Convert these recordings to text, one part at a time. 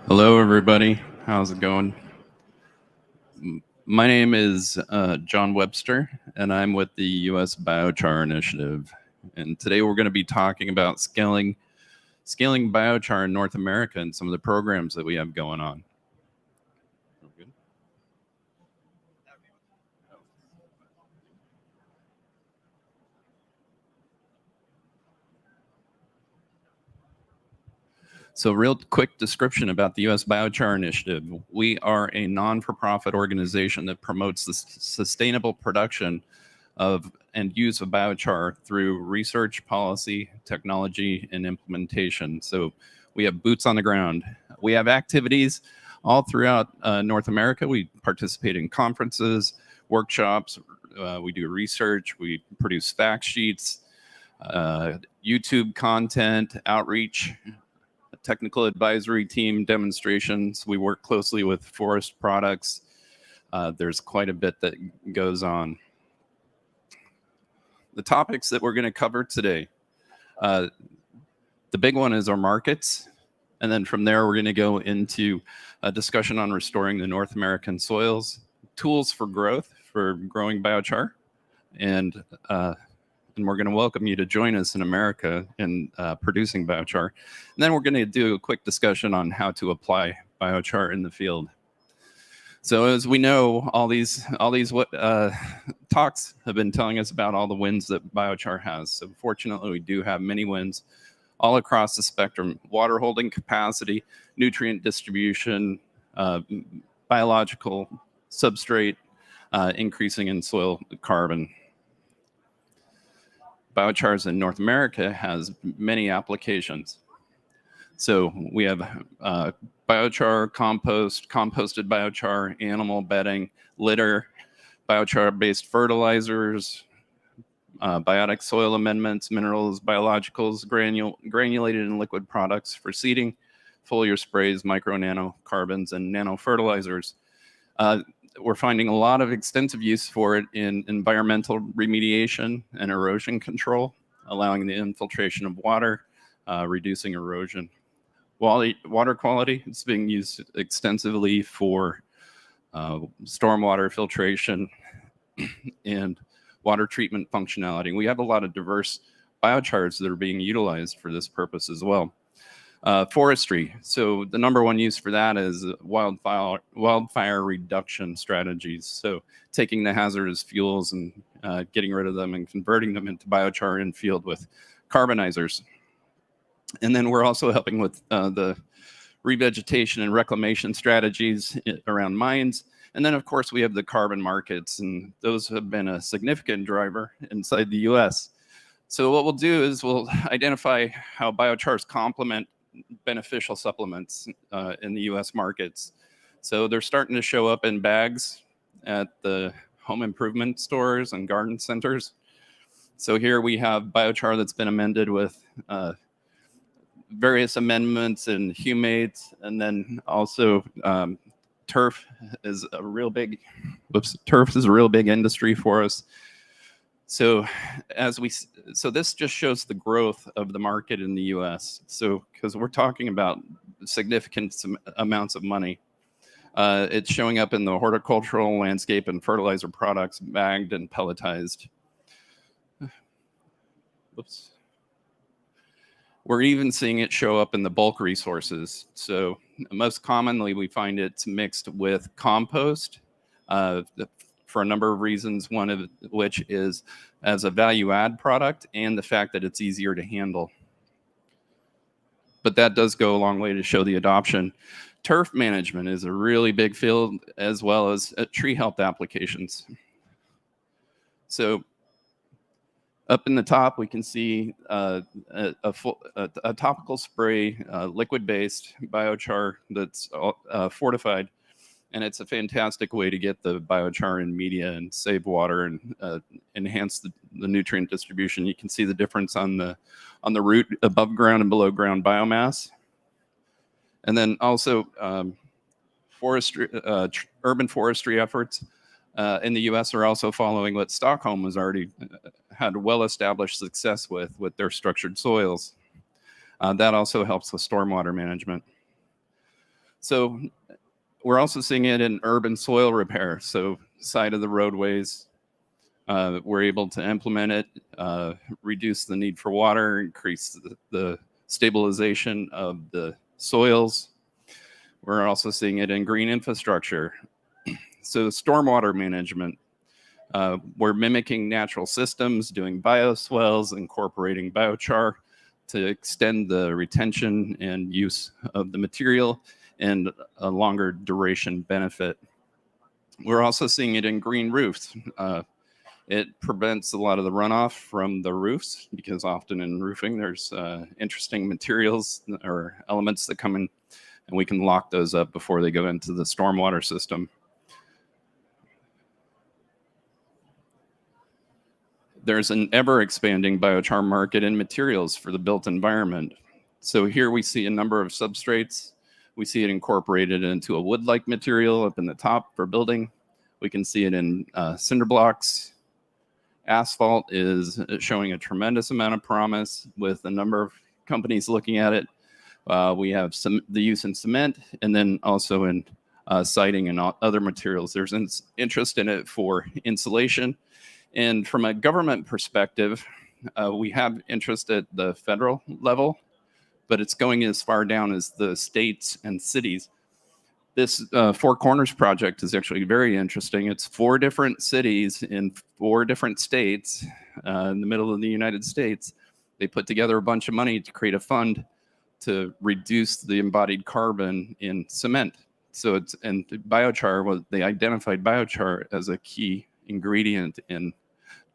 Hello, everybody. How's it going? My name is John Webster, and I'm with the US Biochar Initiative. And today we're going to be talking about scaling biochar in North America and some of the programs that we have going on. So, real quick description about the US Biochar Initiative. We are a non-for-profit organization that promotes the sustainable production of and use of biochar through research, policy, technology, and implementation. So we have boots on the ground. We have activities all throughout North America. We participate in conferences, workshops, we do research, we produce fact sheets, YouTube content, outreach, technical advisory team demonstrations. We work closely with forest products. There's quite a bit that goes on. The topics that we're going to cover today. The big one is our markets. And then from there, we're going to go into a discussion on restoring the North American soils, tools for growth for growing biochar. And we're going to welcome you to join us in America in producing biochar. And then we're going to do a quick discussion on how to apply biochar in the field. So as we know, all these talks have been telling us about all the wins that biochar has. So fortunately, we do have many wins all across the spectrum: water holding capacity, nutrient distribution, biological substrate, increasing in soil carbon. Biochars in North America has many applications. So we have biochar, compost, composted biochar, animal bedding, litter, biochar-based fertilizers, biotic soil amendments, minerals, biologicals, granulated and liquid products for seeding, foliar sprays, micro nanocarbons, and nanofertilizers. We're finding a lot of extensive use for it in environmental remediation and erosion control, allowing the infiltration of water, reducing erosion. Water quality is being used extensively for stormwater filtration and water treatment functionality. We have a lot of diverse biochars that are being utilized for this purpose as well. Forestry. So the number one use for that is wildfire reduction strategies. So taking the hazardous fuels and getting rid of them and converting them into biochar in field with carbonizers. And then we're also helping with the revegetation and reclamation strategies around mines. And then, of course, we have the carbon markets, and those have been a significant driver inside the US. So what we'll do is we'll identify how biochars complement beneficial supplements in the US markets. So they're starting to show up in bags at the home improvement stores and garden centers. So here we have biochar that's been amended with various amendments and humates, and then also turf is a real big industry for us. So this just shows the growth of the market in the US. So because we're talking about significant amounts of money, it's showing up in the horticultural, landscape, and fertilizer products, bagged and pelletized. Whoops. We're even seeing it show up in the bulk resources. So most commonly, we find it's mixed with compost for a number of reasons, one of which is as a value add product and the fact that it's easier to handle. But that does go a long way to show the adoption. Turf management is a really big field, as well as tree health applications. So up in the top, we can see a topical spray, liquid-based biochar that's fortified, and it's a fantastic way to get the biochar in media and save water and enhance the nutrient distribution. You can see the difference on the root, above ground and below ground biomass, and then also forestry, urban forestry efforts in the U.S. are also following what Stockholm has already had well-established success with their structured soils. That also helps with stormwater management. So we're also seeing it in urban soil repair. So side of the roadways, we're able to implement it, reduce the need for water, increase the stabilization of the soils. We're also seeing it in green infrastructure. So stormwater management, we're mimicking natural systems, doing bioswales, incorporating biochar to extend the retention and use of the material and a longer duration benefit. We're also seeing it in green roofs. It prevents a lot of the runoff from the roofs because often in roofing there's interesting materials or elements that come in, and we can lock those up before they go into the stormwater system. There's an ever-expanding biochar market in materials for the built environment. So here we see a number of substrates. We see it incorporated into a wood-like material up in the top for building. We can see it in cinder blocks. Asphalt is showing a tremendous amount of promise with a number of companies looking at it. We have the use in cement and then also in siding and other materials. There's interest in it for insulation. And from a government perspective, we have interest at the federal level, but it's going as far down as the states and cities. This Four Corners project is actually very interesting. It's 4 different cities in 4 different states in the middle of the United States. They put together a bunch of money to create a fund to reduce the embodied carbon in cement. So it's, and biochar, well, they identified biochar as a key ingredient in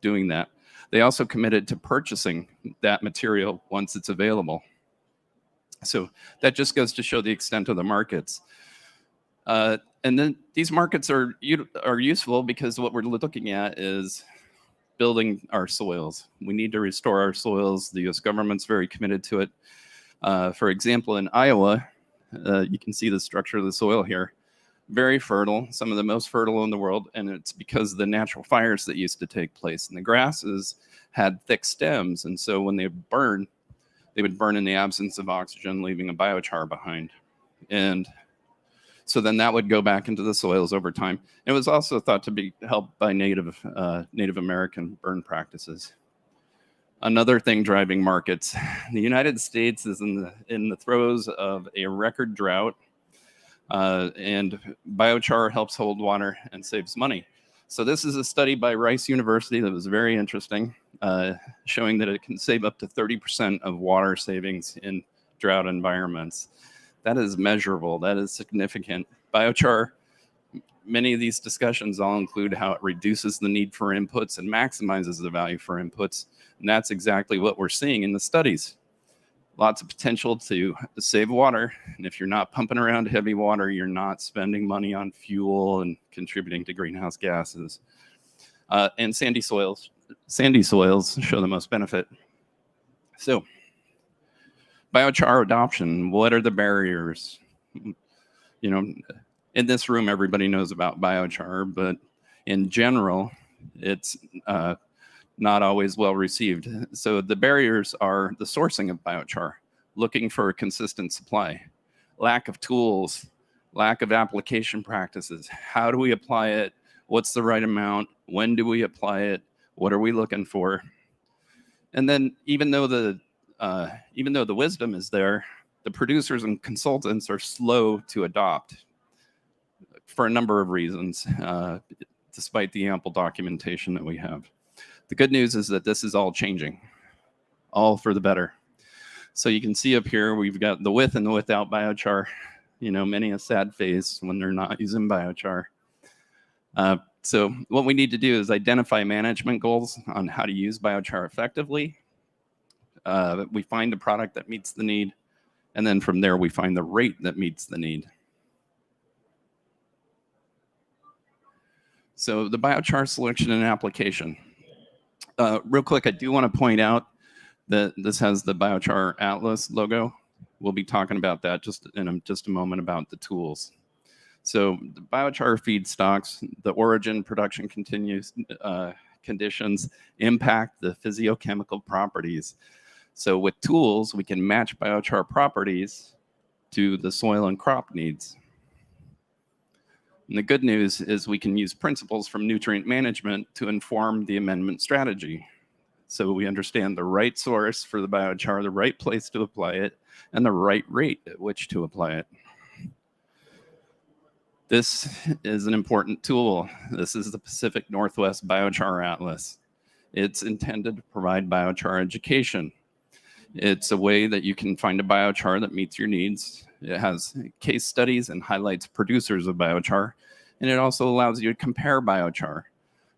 doing that. They also committed to purchasing that material once it's available. So that just goes to show the extent of the markets. And then these markets are useful because what we're looking at is building our soils. We need to restore our soils. The US government's very committed to it. For example, in Iowa, you can see the structure of the soil here. Very fertile, some of the most fertile in the world, and it's because of the natural fires that used to take place. And the grasses had thick stems, and so when they burn, they would burn in the absence of oxygen, leaving a biochar behind. And so then that would go back into the soils over time. It was also thought to be helped by Native American burn practices. Another thing driving markets, the United States is in the throes of a record drought, and biochar helps hold water and saves money. So this is a study by Rice University that was very interesting, showing that it can save up to 30% of water savings in drought environments. That is measurable. That is significant. Biochar, many of these discussions all include how it reduces the need for inputs and maximizes the value for inputs. And that's exactly what we're seeing in the studies. Lots of potential to save water. And if you're not pumping around heavy water, you're not spending money on fuel and contributing to greenhouse gases. And sandy soils show the most benefit. So, biochar adoption, what are the barriers? You know, in this room, everybody knows about biochar, but in general, it's not always well received. So the barriers are the sourcing of biochar, looking for a consistent supply, lack of tools, lack of application practices. How do we apply it? What's the right amount? When do we apply it? What are we looking for? And then even though the wisdom is there, the producers and consultants are slow to adopt for a number of reasons, despite the ample documentation that we have. The good news is that this is all changing, all for the better. So you can see up here, we've got the with and the without biochar. You know, many a sad face when they're not using biochar. So what we need to do is identify management goals on how to use biochar effectively. We find the product that meets the need, and then from there we find the rate that meets the need. So the biochar selection and application. Real quick, I do want to point out that this has the Biochar Atlas logo. We'll be talking about that just in just a moment about the tools. So the biochar feedstocks, the origin, production conditions impact the physiochemical properties. So with tools, we can match biochar properties to the soil and crop needs. And the good news is we can use principles from nutrient management to inform the amendment strategy. So we understand the right source for the biochar, the right place to apply it, and the right rate at which to apply it. This is an important tool. This is the Pacific Northwest Biochar Atlas. It's intended to provide biochar education. It's a way that you can find a biochar that meets your needs. It has case studies and highlights producers of biochar, and it also allows you to compare biochar.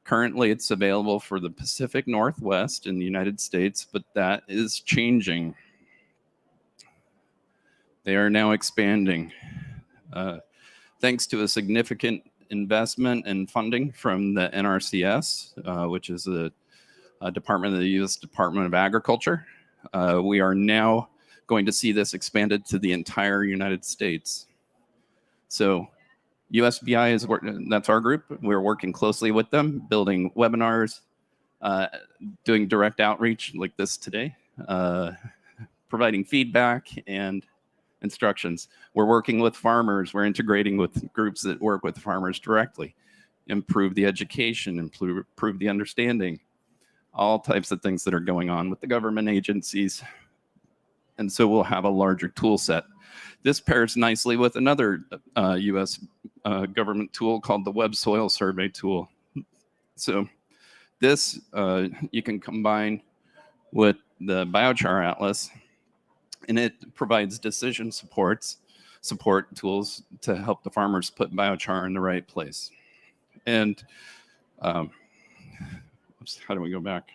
Currently, it's available for the Pacific Northwest in the United States, but that is changing. They are now expanding. Thanks to a significant investment and funding from the NRCS, which is a department of the U.S. Department of Agriculture, we are now going to see this expanded to the entire United States. So USBI is that's our group. We're working closely with them, building webinars, doing direct outreach like this today, providing feedback and instructions. We're working with farmers. We're integrating with groups that work with farmers directly, improve the education, improve the understanding, all types of things that are going on with the government agencies. And so we'll have a larger tool set. This pairs nicely with another US government tool called the Web Soil Survey tool. So this you can combine with the Biochar Atlas, and it provides decision support tools to help the farmers put biochar in the right place. And how do we go back?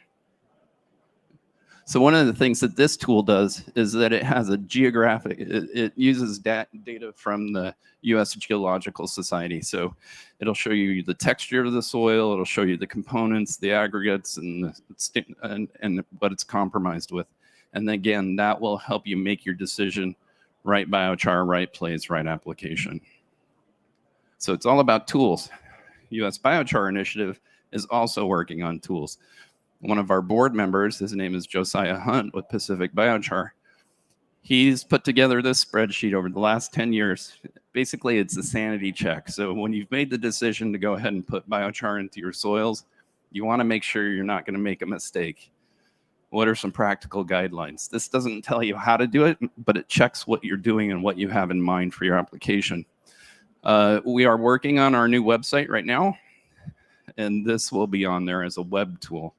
So one of the things that this tool does is that it has a geographic, it uses data from the US Geological Society. So it'll show you the texture of the soil, it'll show you the components, the aggregates, and what it's compromised with. And again, that will help you make your decision, right biochar, right place, right application. So it's all about tools. US Biochar Initiative is also working on tools. One of our board members, his name is Josiah Hunt with Pacific Biochar. He's put together this spreadsheet over the last 10 years. Basically, it's a sanity check. So when you've made the decision to go ahead and put biochar into your soils, you want to make sure you're not going to make a mistake. What are some practical guidelines? This doesn't tell you how to do it, but it checks what you're doing and what you have in mind for your application. We are working on our new website right now, and this will be on there as a web tool.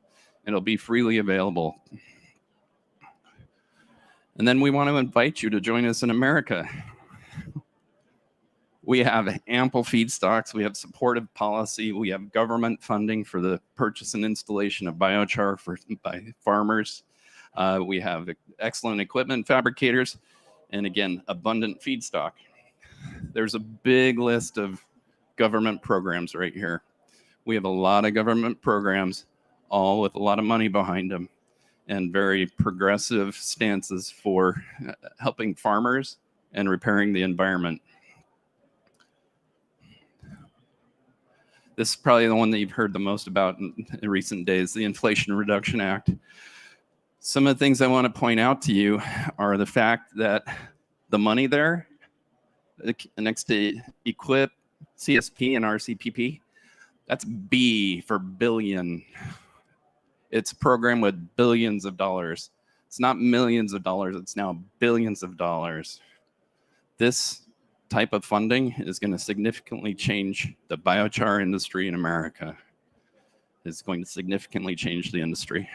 It'll be freely available. And then we want to invite you to join us in America. We have ample feedstocks. We have supportive policy. We have government funding for the purchase and installation of biochar by farmers. We have excellent equipment fabricators. And again, abundant feedstock. There's a big list of government programs right here. We have a lot of government programs, all with a lot of money behind them, and very progressive stances for helping farmers and repairing the environment. This is probably the one that you've heard the most about in recent days, the Inflation Reduction Act. Some of the things I want to point out to you are the fact that the money there, next to equip, CSP, and RCPP, that's B for billion. It's a program with billions of dollars. It's not millions of dollars, it's now billions of dollars. This type of funding is going to significantly change the biochar industry in America. It's going to significantly change the industry.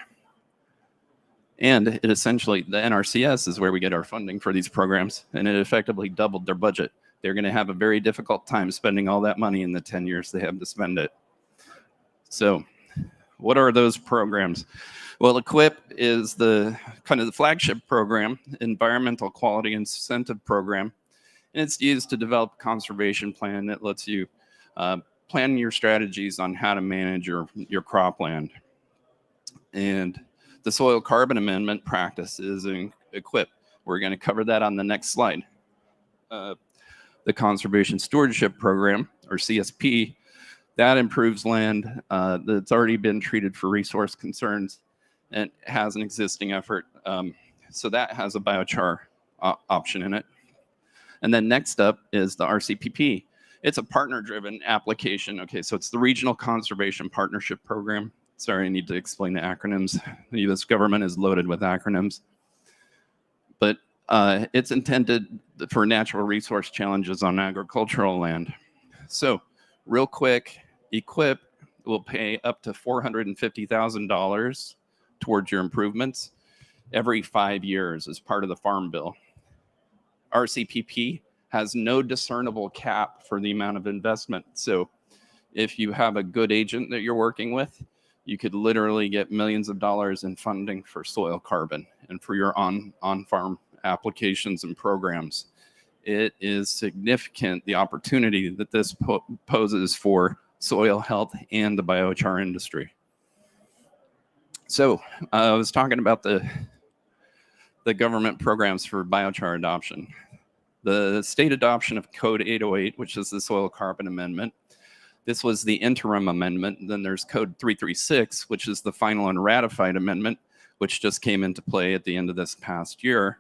And it essentially, the NRCS is where we get our funding for these programs, and it effectively doubled their budget. They're going to have a very difficult time spending all that money in the 10 years they have to spend it. So what are those programs? Well, EQUIP is the kind of the flagship program, environmental quality incentive program. And it's used to develop a conservation plan that lets you plan your strategies on how to manage your cropland. And the soil carbon amendment practice is in EQUIP. We're going to cover that on the next slide. The Conservation Stewardship Program, or CSP, that improves land that's already been treated for resource concerns and has an existing effort. So that has a biochar option in it. And then next up is the RCPP. It's a partner-driven application. Okay, so it's the Regional Conservation Partnership Program. Sorry, I need to explain the acronyms. The U.S. government is loaded with acronyms. But it's intended for natural resource challenges on agricultural land. So real quick, EQIP will pay up to $450,000 towards your improvements every 5 years as part of the Farm Bill. RCPP has no discernible cap for the amount of investment. So if you have a good agent that you're working with, you could literally get millions of dollars in funding for soil carbon and for your on-farm applications and programs. It is significant, the opportunity that this poses for soil health and the biochar industry. So I was talking about the government programs for biochar adoption. The state adoption of Code 808, which is the Soil Carbon Amendment. This was the interim amendment. Then there's Code 336, which is the final and ratified amendment, which just came into play at the end of this past year.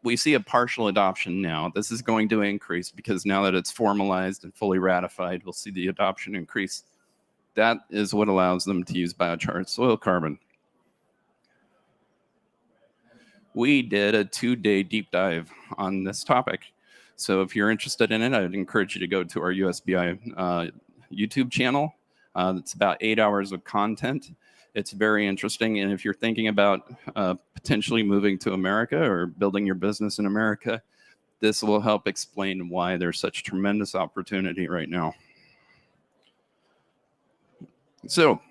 We see a partial adoption now. This is going to increase because now that it's formalized and fully ratified, we'll see the adoption increase. That is what allows them to use biochar as soil carbon. We did a 2-day deep dive on this topic. So if you're interested in it, I'd encourage you to go to our USBI YouTube channel. It's about 8 hours of content. It's very interesting. And if you're thinking about potentially moving to America or building your business in America, this will help explain why there's such tremendous opportunity right now. So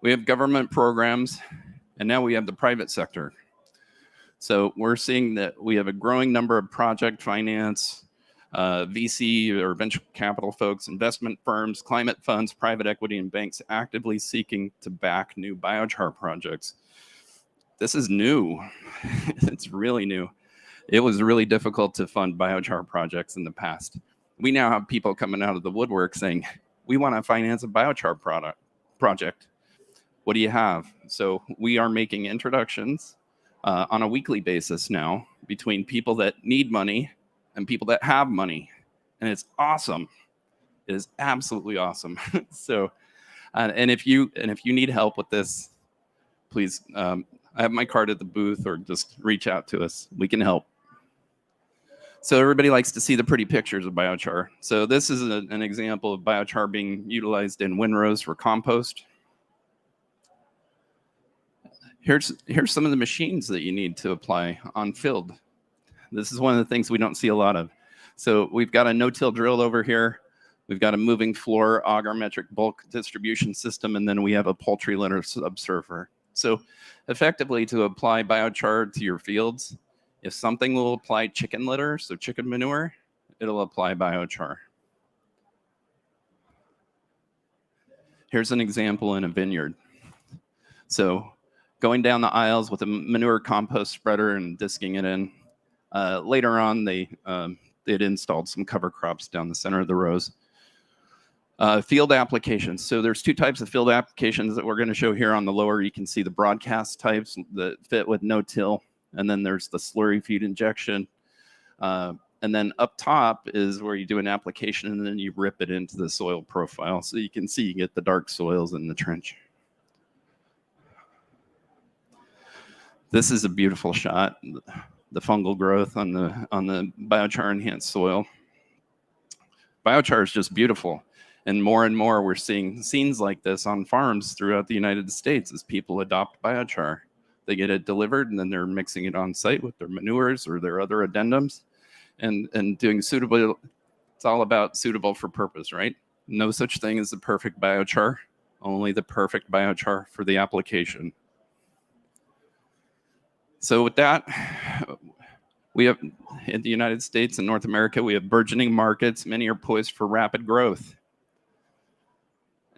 we have government programs, and now we have the private sector. So we're seeing that we have a growing number of project finance, VC or venture capital folks, investment firms, climate funds, private equity, and banks actively seeking to back new biochar projects. This is new. It's really new. It was really difficult to fund biochar projects in the past. We now have people coming out of the woodwork saying, we want to finance a biochar project. What do you have? So we are making introductions on a weekly basis now between people that need money and people that have money. And it's awesome. It is absolutely awesome. So, and if you need help with this, please, I have my card at the booth, or just reach out to us. We can help. So everybody likes to see the pretty pictures of biochar. So this is an example of biochar being utilized in windrows for compost. Here's some of the machines that you need to apply on field. This is one of the things we don't see a lot of. So we've got a no-till drill over here. We've got a moving floor agrometric bulk distribution system, and then we have a poultry litter subsurfer. So effectively, to apply biochar to your fields, if something will apply chicken litter, so chicken manure, it'll apply biochar. Here's an example in a vineyard. So going down the aisles with a manure compost spreader and disking it in. Later on, they'd installed some cover crops down the center of the rows. Field applications. So there's two types of field applications that we're going to show here. On the lower, you can see the broadcast types that fit with no-till. And then there's the slurry feed injection. And then up top is where you do an application and then you rip it into the soil profile. So you can see you get the dark soils in the trench. This is a beautiful shot, the fungal growth on the biochar enhanced soil. Biochar is just beautiful. And more we're seeing scenes like this on farms throughout the United States as people adopt biochar. They get it delivered and then they're mixing it on site with their manures or their other addendums and doing suitable. It's all about suitable for purpose, right? No such thing as the perfect biochar, only the perfect biochar for the application. So with that, we have, in the United States and North America, we have burgeoning markets. Many are poised for rapid growth,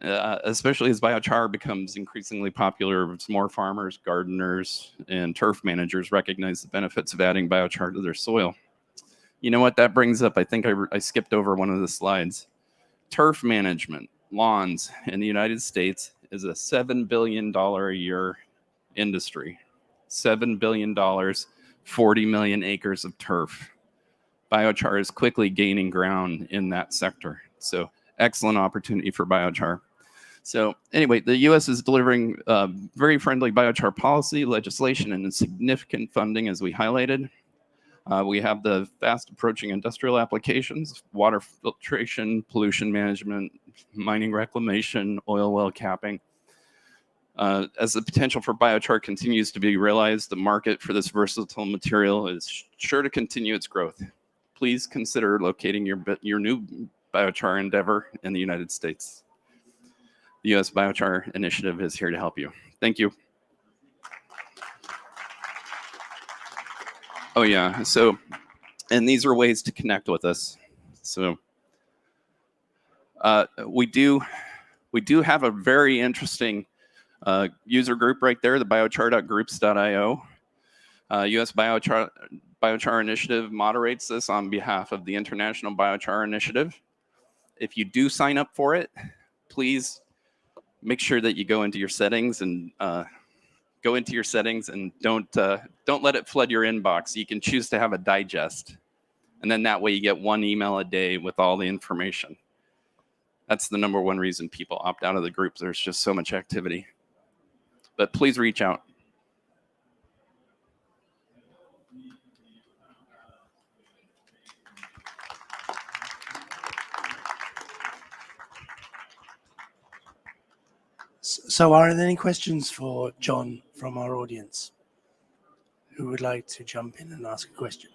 especially as biochar becomes increasingly popular as more farmers, gardeners, and turf managers recognize the benefits of adding biochar to their soil. You know what that brings up? I think I skipped over one of the slides. Turf management, lawns in the United States is a $7 billion a year industry. $7 billion 40 million acres of turf. Biochar is quickly gaining ground in that sector. So excellent opportunity for biochar. So anyway, the U.S. is delivering very friendly biochar policy, legislation, and significant funding, as we highlighted. We have the fast approaching industrial applications, water filtration, pollution management, mining reclamation, oil well capping. As the potential for biochar continues to be realized, the market for this versatile material is sure to continue its growth. Please consider locating your new biochar endeavor in the United States. The U.S. Biochar Initiative is here to help you. Thank you. Oh yeah, so, and these are ways to connect with us. So we do have a very interesting user group right there, the biochar.groups.io. US Biochar Initiative moderates this on behalf of the International Biochar Initiative. If you do sign up for it, please make sure that you go into your settings and don't let it flood your inbox. You can choose to have a digest, and then that way you get one email a day with all the information. That's the number one reason people opt out of the groups. There's just so much activity. But please reach out. So are there any questions for John from our audience who would like to jump in and ask a question?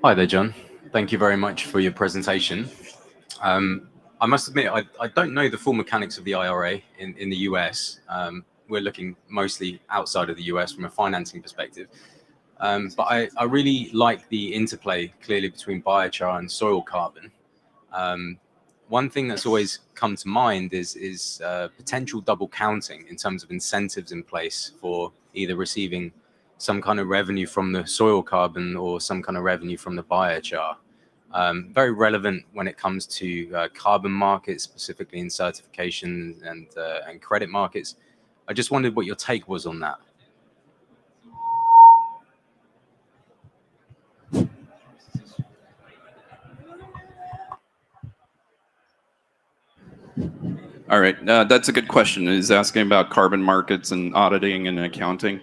Hi there, John. Thank you very much for your presentation. I must admit, I don't know the full mechanics of the IRA in the US. We're looking mostly outside of the US from a financing perspective. But I really like the interplay clearly between biochar and soil carbon. One thing that's always come to mind is potential double counting in terms of incentives in place for either receiving some kind of revenue from the soil carbon or some kind of revenue from the biochar. Very relevant when it comes to carbon markets, specifically in certification and credit markets. I just wondered what your take was on that. All right, that's a good question. He's asking about carbon markets and auditing and accounting.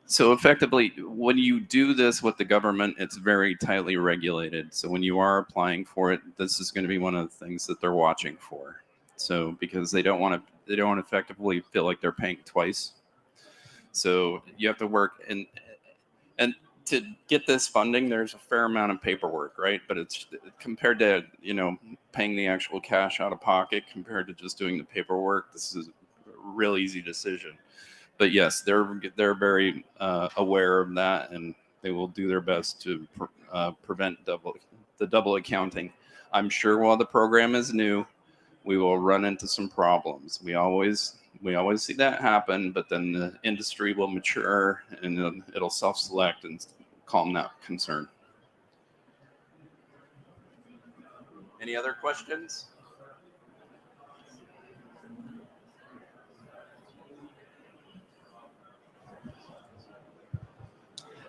So effectively, when you do this with the government, it's very tightly regulated. So when you are applying for it, this is going to be one of the things that they're watching for. So because they don't want to effectively feel like they're paying twice. So you have to work and to get this funding, there's a fair amount of paperwork, right? But it's compared to, paying the actual cash out of pocket compared to just doing the paperwork, this is a real easy decision. But yes, they're very aware of that, and they will do their best to prevent the double accounting. I'm sure while the program is new, we will run into some problems. We always see that happen, but then the industry will mature and it'll self-select and calm that concern. Any other questions?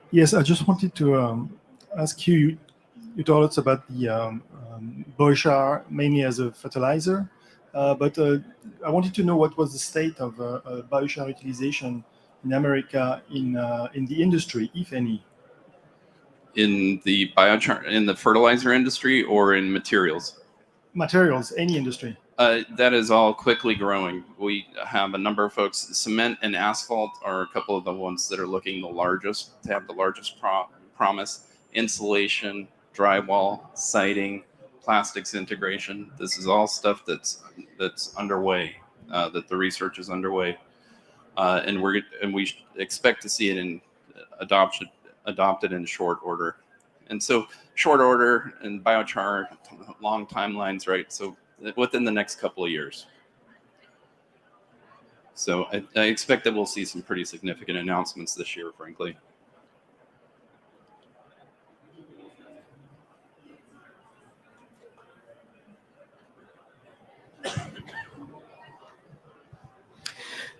Yes, I just wanted to ask you, you told us about the Biochar mainly as a fertilizer, but I wanted to know what was the state of biochar utilization in America in the industry, if any. In the biochar, in the fertilizer industry, or in materials? Materials, any industry. That is all quickly growing. We have a number of folks. Cement and asphalt are a couple of the ones that are looking the largest, to have the largest promise. Insulation, drywall, siding, plastics integration. This is all stuff that's underway. That the research is underway, and we expect to see it adopted in short order. And so short order and biochar, long timelines, right? So within the next couple of years. So I expect that we'll see some pretty significant announcements this year, frankly.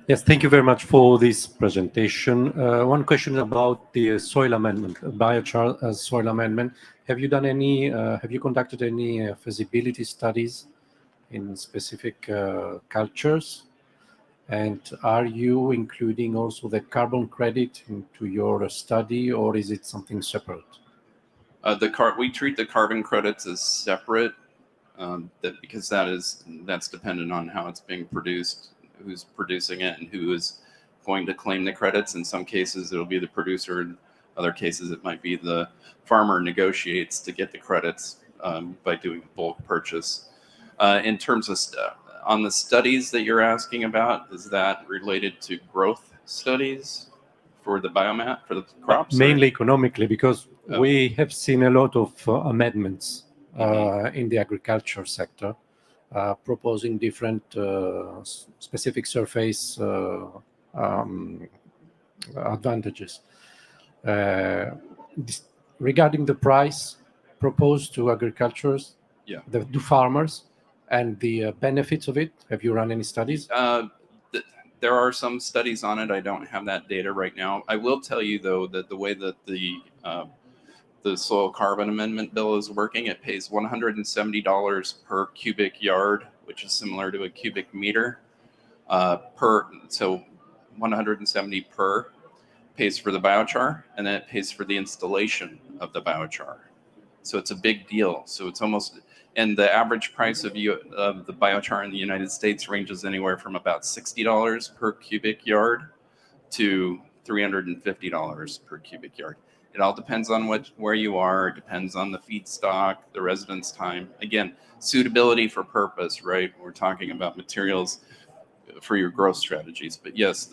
Yes, thank you very much for this presentation. One question about the soil amendment, biochar as soil amendment. Have you done any, have you conducted any feasibility studies in specific cultures? And are you including also the carbon credit into your study, or is it something separate? We treat the carbon credits as separate, because that's dependent on how it's being produced, who's producing it, and who is going to claim the credits. In some cases, it'll be the producer. In other cases, it might be the farmer negotiates to get the credits by doing bulk purchase. In terms of on the studies that you're asking about, is that related to growth studies for the biomass, for the crops? Mainly economically, because we have seen a lot of amendments in the agriculture sector, proposing different specific surface advantages. Regarding the price proposed to agriculturists, to farmers, and the benefits of it, have you run any studies? There are some studies on it. I don't have that data right now. I will tell you, though, that the way that the soil carbon amendment bill is working, it pays $170 per cubic yard, which is similar to a cubic meter so 170 per pays for the biochar, and then it pays for the installation of the biochar. So it's a big deal. So it's almost, and the average price of the biochar in the United States ranges anywhere from about $60 per cubic yard to $350 per cubic yard. It all depends on where you are. It depends on the feedstock, the residence time. Again, suitability for purpose, right? We're talking about materials for your growth strategies. But yes,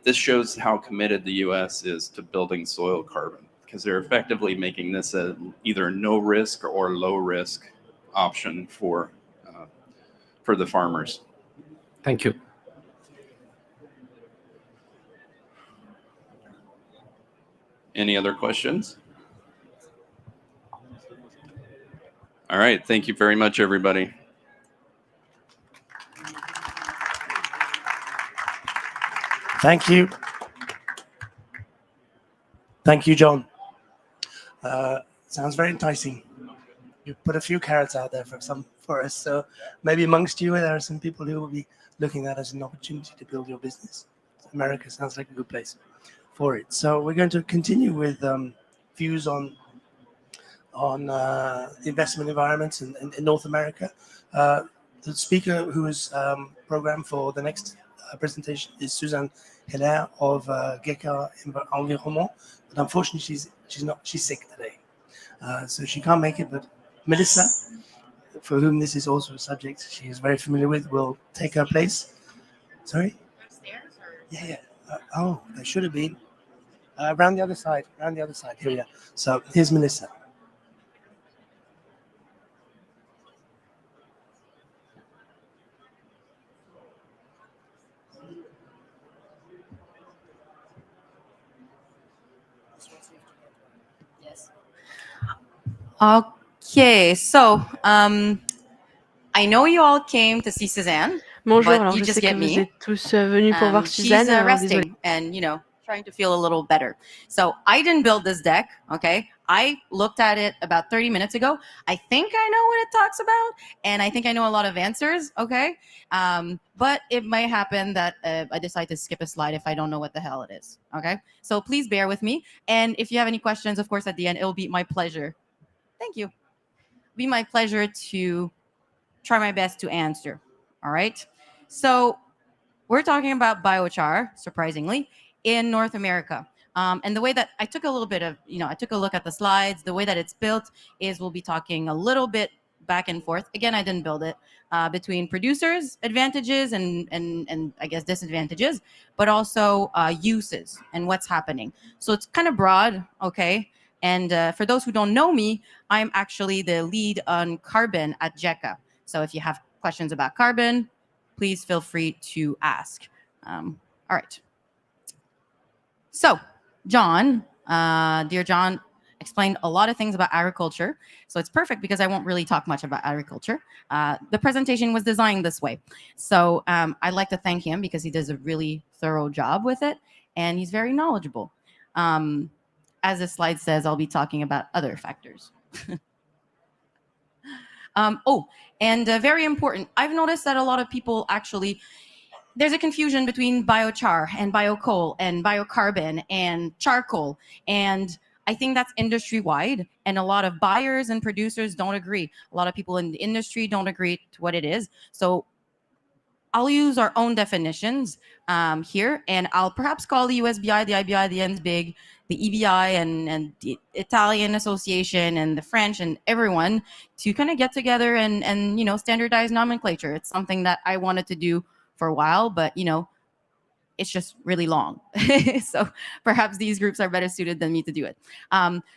this shows how committed the U.S. is to building soil carbon, because they're effectively making this either no risk or low risk option for the farmers. Thank you. Any other questions? All right. Thank you very much, everybody. Thank you. Thank you, John. Sounds very enticing. You put a few carrots out there for us. So maybe amongst you, there are some people who will be looking at it as an opportunity to build your business. America sounds like a good place for it. So we're going to continue with views on the investment environments in North America. The speaker who is programmed for the next presentation is Suzanne ALLAIRE of GECA Environnement, but unfortunately she's sick today, so she can't make it. But Melissa, for whom this is also a subject she is very familiar with, will take her place. Sorry? Upstairs? Or? Yeah. Oh, there should have been. Around the other side. Here we are. So here's Melissa. Yes. Okay, so I know you all came to see Suzanne. Bonjour, but alors you je just sais que get vous me. êtes tous venus pour voir Suzanne. She's resting and, trying to feel a little better. So I didn't build this deck, okay? I looked at it about 30 minutes ago. I think I know what it talks about, and I think I know a lot of answers, okay? But it might happen that I decide to skip a slide if I don't know what the hell it is, okay? So please bear with me. And if you have any questions, of course, at the end, it will be my pleasure. Thank you. It'll be my pleasure to try my best to answer, all right? So we're talking about biochar, surprisingly, in North America. And the way that I took a little bit of, I took a look at the slides. The way that it's built is we'll be talking a little bit back and forth. Again, I didn't build it between producers' advantages and I guess disadvantages, but also uses and what's happening. So it's kind of broad, okay? And for those who don't know me, I'm actually the lead on carbon at GECA. So if you have questions about carbon, please feel free to ask. All right. So, John, dear John, explained a lot of things about agriculture. So it's perfect because I won't really talk much about agriculture. The presentation was designed this way. So I'd like to thank him because he does a really thorough job with it, and he's very knowledgeable. As the slide says, I'll be talking about other factors. Very important, I've noticed that a lot of people actually, there's a confusion between biochar and biocoal and biocarbon and charcoal. And I think that's industry-wide. And a lot of buyers and producers don't agree. A lot of people in the industry don't agree to what it is. So I'll use our own definitions here, and I'll perhaps call the USBI, the IBI, the NSBIG, the EBI, and the Italian Association, and the French, and everyone to kind of get together and standardize nomenclature. It's something that I wanted to do for a while, but it's just really long. So perhaps these groups are better suited than me to do it.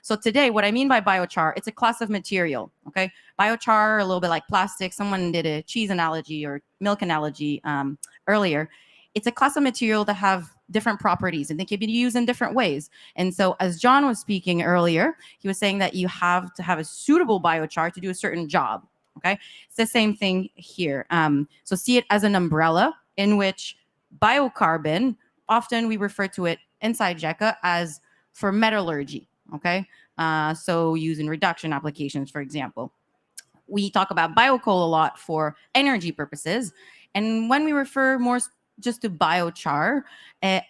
So today, what I mean by biochar, it's a class of material, okay? Biochar, a little bit like plastic. Someone did a cheese analogy or milk analogy earlier. It's a class of material that have different properties and they can be used in different ways. And so as John was speaking earlier, he was saying that you have to have a suitable biochar to do a certain job, okay? It's the same thing here. So see it as an umbrella in which biocarbon, often we refer to it inside GECA as for metallurgy, okay? So using reduction applications, for example. We talk about biocoal a lot for energy purposes. And when we refer more just to biochar,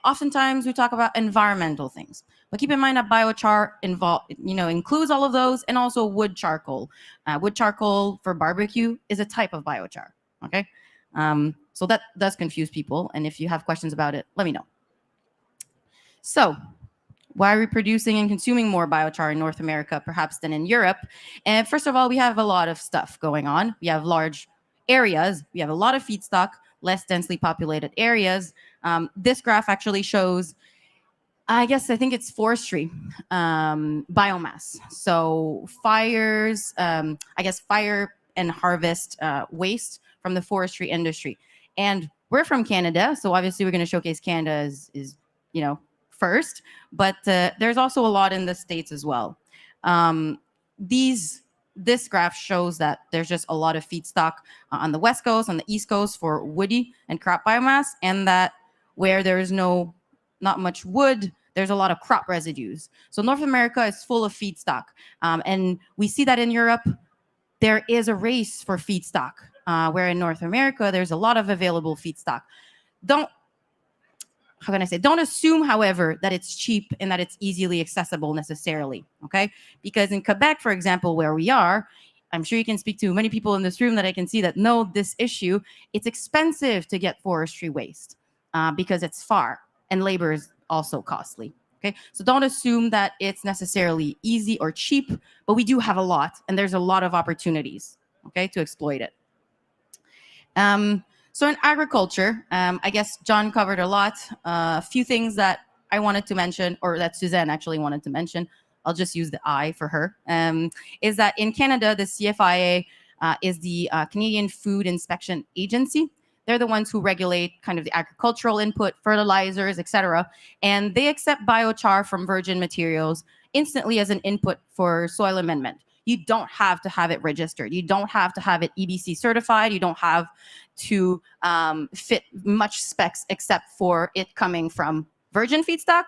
oftentimes we talk about environmental things. But keep in mind that biochar includes all of those, and also wood charcoal. Wood charcoal for barbecue is a type of biochar, okay? So that does confuse people. And if you have questions about it, let me know. So why are we producing and consuming more biochar in North America, perhaps, than in Europe? And first of all, we have a lot of stuff going on. We have large areas. We have a lot of feedstock, less densely populated areas. This graph actually shows, I think it's forestry biomass. So fires, fire and harvest waste from the forestry industry. And we're from Canada, so obviously we're going to showcase Canada as first, but there's also a lot in the States as well. This graph shows that there's just a lot of feedstock on the West Coast, on the East Coast for woody and crop biomass, and that where there's not much wood, there's a lot of crop residues. So North America is full of feedstock. And we see that in Europe, there is a race for feedstock, where in North America, there's a lot of available feedstock. Don't assume, however, that it's cheap and that it's easily accessible necessarily, okay? Because in Quebec, for example, where we are, I'm sure you can speak to many people in this room that I can see that know this issue. It's expensive to get forestry waste because it's far and labor is also costly, okay? So don't assume that it's necessarily easy or cheap, but we do have a lot, and there's a lot of opportunities, okay, to exploit it. So in agriculture, I guess John covered a lot. A few things that I wanted to mention, or that Suzanne actually wanted to mention, I'll just use the I for her, is that in Canada, the CFIA is the Canadian Food Inspection Agency. They're the ones who regulate kind of the agricultural input, fertilizers, etc. And they accept biochar from virgin materials instantly as an input for soil amendment. You don't have to have it registered. You don't have to have it EBC certified. You don't have to fit much specs except for it coming from virgin feedstock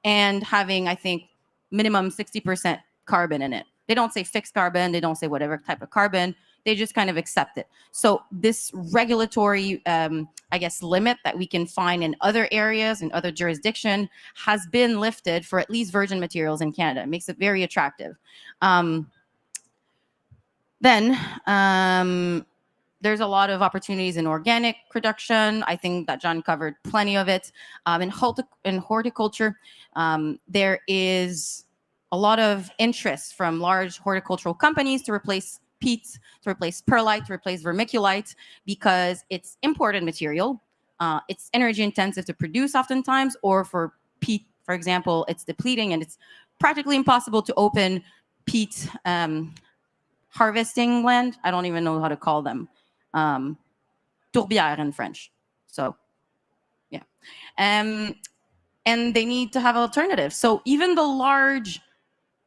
and having, I think, minimum 60% carbon in it. They don't say fixed carbon. They don't say whatever type of carbon. They just kind of accept it. So this regulatory, limit that we can find in other areas, in other jurisdiction, has been lifted for at least virgin materials in Canada. It makes it very attractive. Then there's a lot of opportunities in organic production. I think that John covered plenty of it. In horticulture, there is a lot of interest from large horticultural companies to replace peat, to replace perlite, to replace vermiculite, because it's imported material. It's energy intensive to produce oftentimes, or for peat, for example, it's depleting and it's practically impossible to open peat harvesting land. I don't even know how to call them. Tourbière in French. So, yeah. And they need to have alternatives. So even the large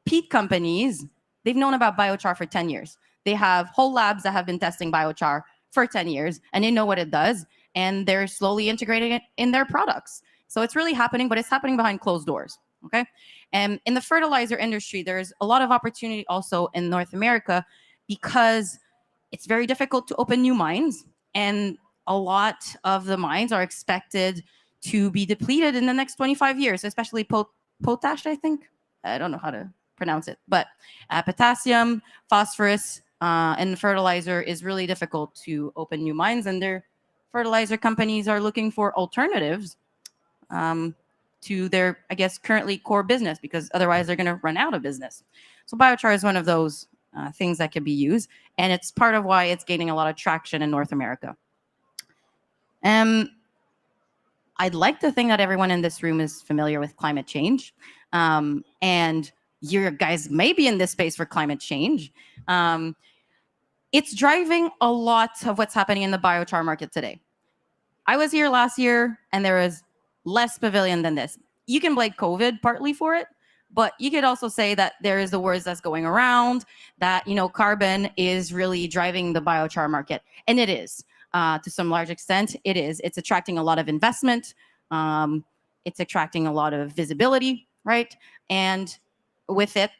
peat companies, they've known about biochar for 10 years. They have whole labs that have been testing biochar for 10 years, and they know what it does, and they're slowly integrating it in their products. So it's really happening, but it's happening behind closed doors, okay? And in the fertilizer industry, there's a lot of opportunity also in North America because it's very difficult to open new mines, and a lot of the mines are expected to be depleted in the next 25 years, especially potash, I think. I don't know how to pronounce it, but potassium, phosphorus, and fertilizer is really difficult to open new mines, and their fertilizer companies are looking for alternatives to their, I guess, currently core business, because otherwise they're going to run out of business. So biochar is one of those things that can be used, and it's part of why it's gaining a lot of traction in North America. I'd like to think that everyone in this room is familiar with climate change, and you guys may be in this space for climate change. It's driving a lot of what's happening in the biochar market today. I was here last year, and there was less pavilion than this. You can blame COVID partly for it, but you could also say that there is the words that's going around that, you know, carbon is really driving the biochar market. And it is, to some large extent, it is. It's attracting a lot of investment. It's attracting a lot of visibility, right? And with it,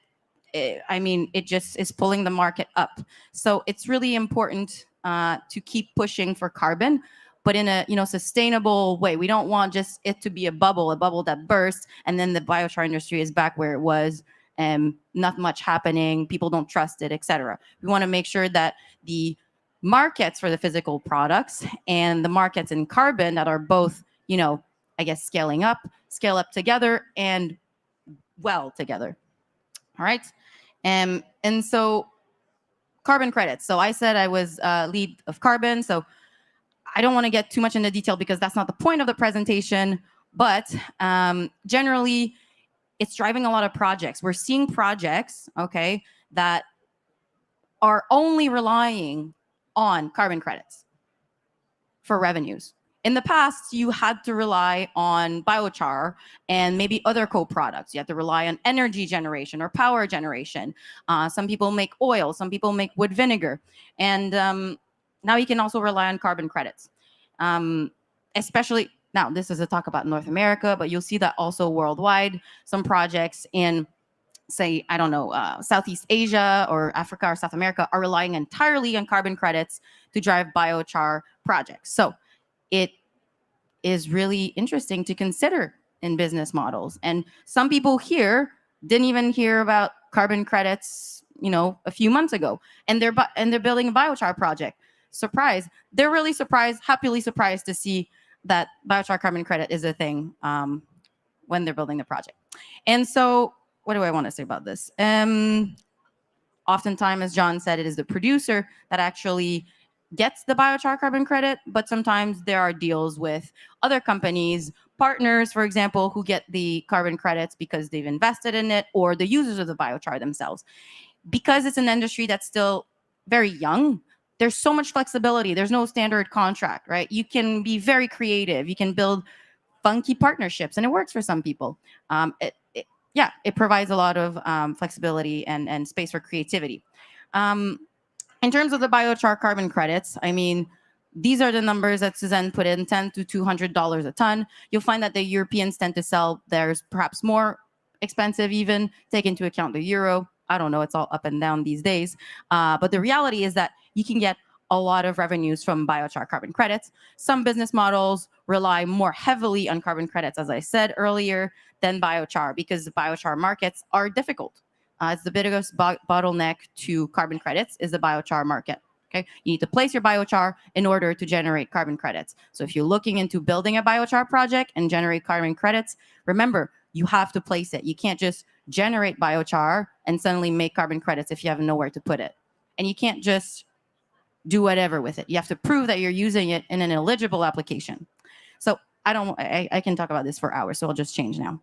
I mean, it just is pulling the market up. So it's really important to keep pushing for carbon, but in a, you know, sustainable way. We don't want just it to be a bubble that bursts, and then the biochar industry is back where it was, not much happening, people don't trust it, etc. We want to make sure that the markets for the physical products and the markets in carbon that are both, you know, I guess scale up together and well together. All right. And so carbon credits. So I said I was lead of carbon. So I don't want to get too much into detail because that's not the point of the presentation, but generally it's driving a lot of projects. We're seeing projects, okay, that are only relying on carbon credits for revenues. In the past, you had to rely on biochar and maybe other co-products. You had to rely on energy generation or power generation. Some people make oil, some people make wood vinegar. And now you can also rely on carbon credits. Especially, now this is a talk about North America, but you'll see that also worldwide, some projects in, say, I don't know, Southeast Asia or Africa or South America are relying entirely on carbon credits to drive biochar projects. So it is really interesting to consider in business models. And some people here didn't even hear about carbon credits, you know, a few months ago, and they're building a biochar project. Surprise! They're really surprised, happily surprised to see that biochar carbon credit is a thing when they're building the project. And so, what do I want to say about this? Oftentimes, as John said, it is the producer that actually gets the biochar carbon credit, but sometimes there are deals with other companies, partners, for example, who get the carbon credits because they've invested in it, or the users of the biochar themselves. Because it's an industry that's still very young, there's so much flexibility. There's no standard contract, right? You can be very creative. You can build funky partnerships, and it works for some people. It provides a lot of flexibility and space for creativity. In terms of the biochar carbon credits, I mean, these are the numbers that Suzanne put in, $10 to $200 a ton. You'll find that the Europeans tend to sell theirs perhaps more expensive even, take into account the euro. I don't know, it's all up and down these days. But the reality is that you can get a lot of revenues from biochar carbon credits. Some business models rely more heavily on carbon credits, as I said earlier, than biochar, because the biochar markets are difficult. It's the biggest bottleneck to carbon credits is the biochar market. Okay, you need to place your biochar in order to generate carbon credits. So if you're looking into building a biochar project and generate carbon credits, remember, you have to place it. You can't just generate biochar and suddenly make carbon credits if you have nowhere to put it. And you can't just do whatever with it. You have to prove that you're using it in an eligible application. So I can talk about this for hours, so I'll just change now.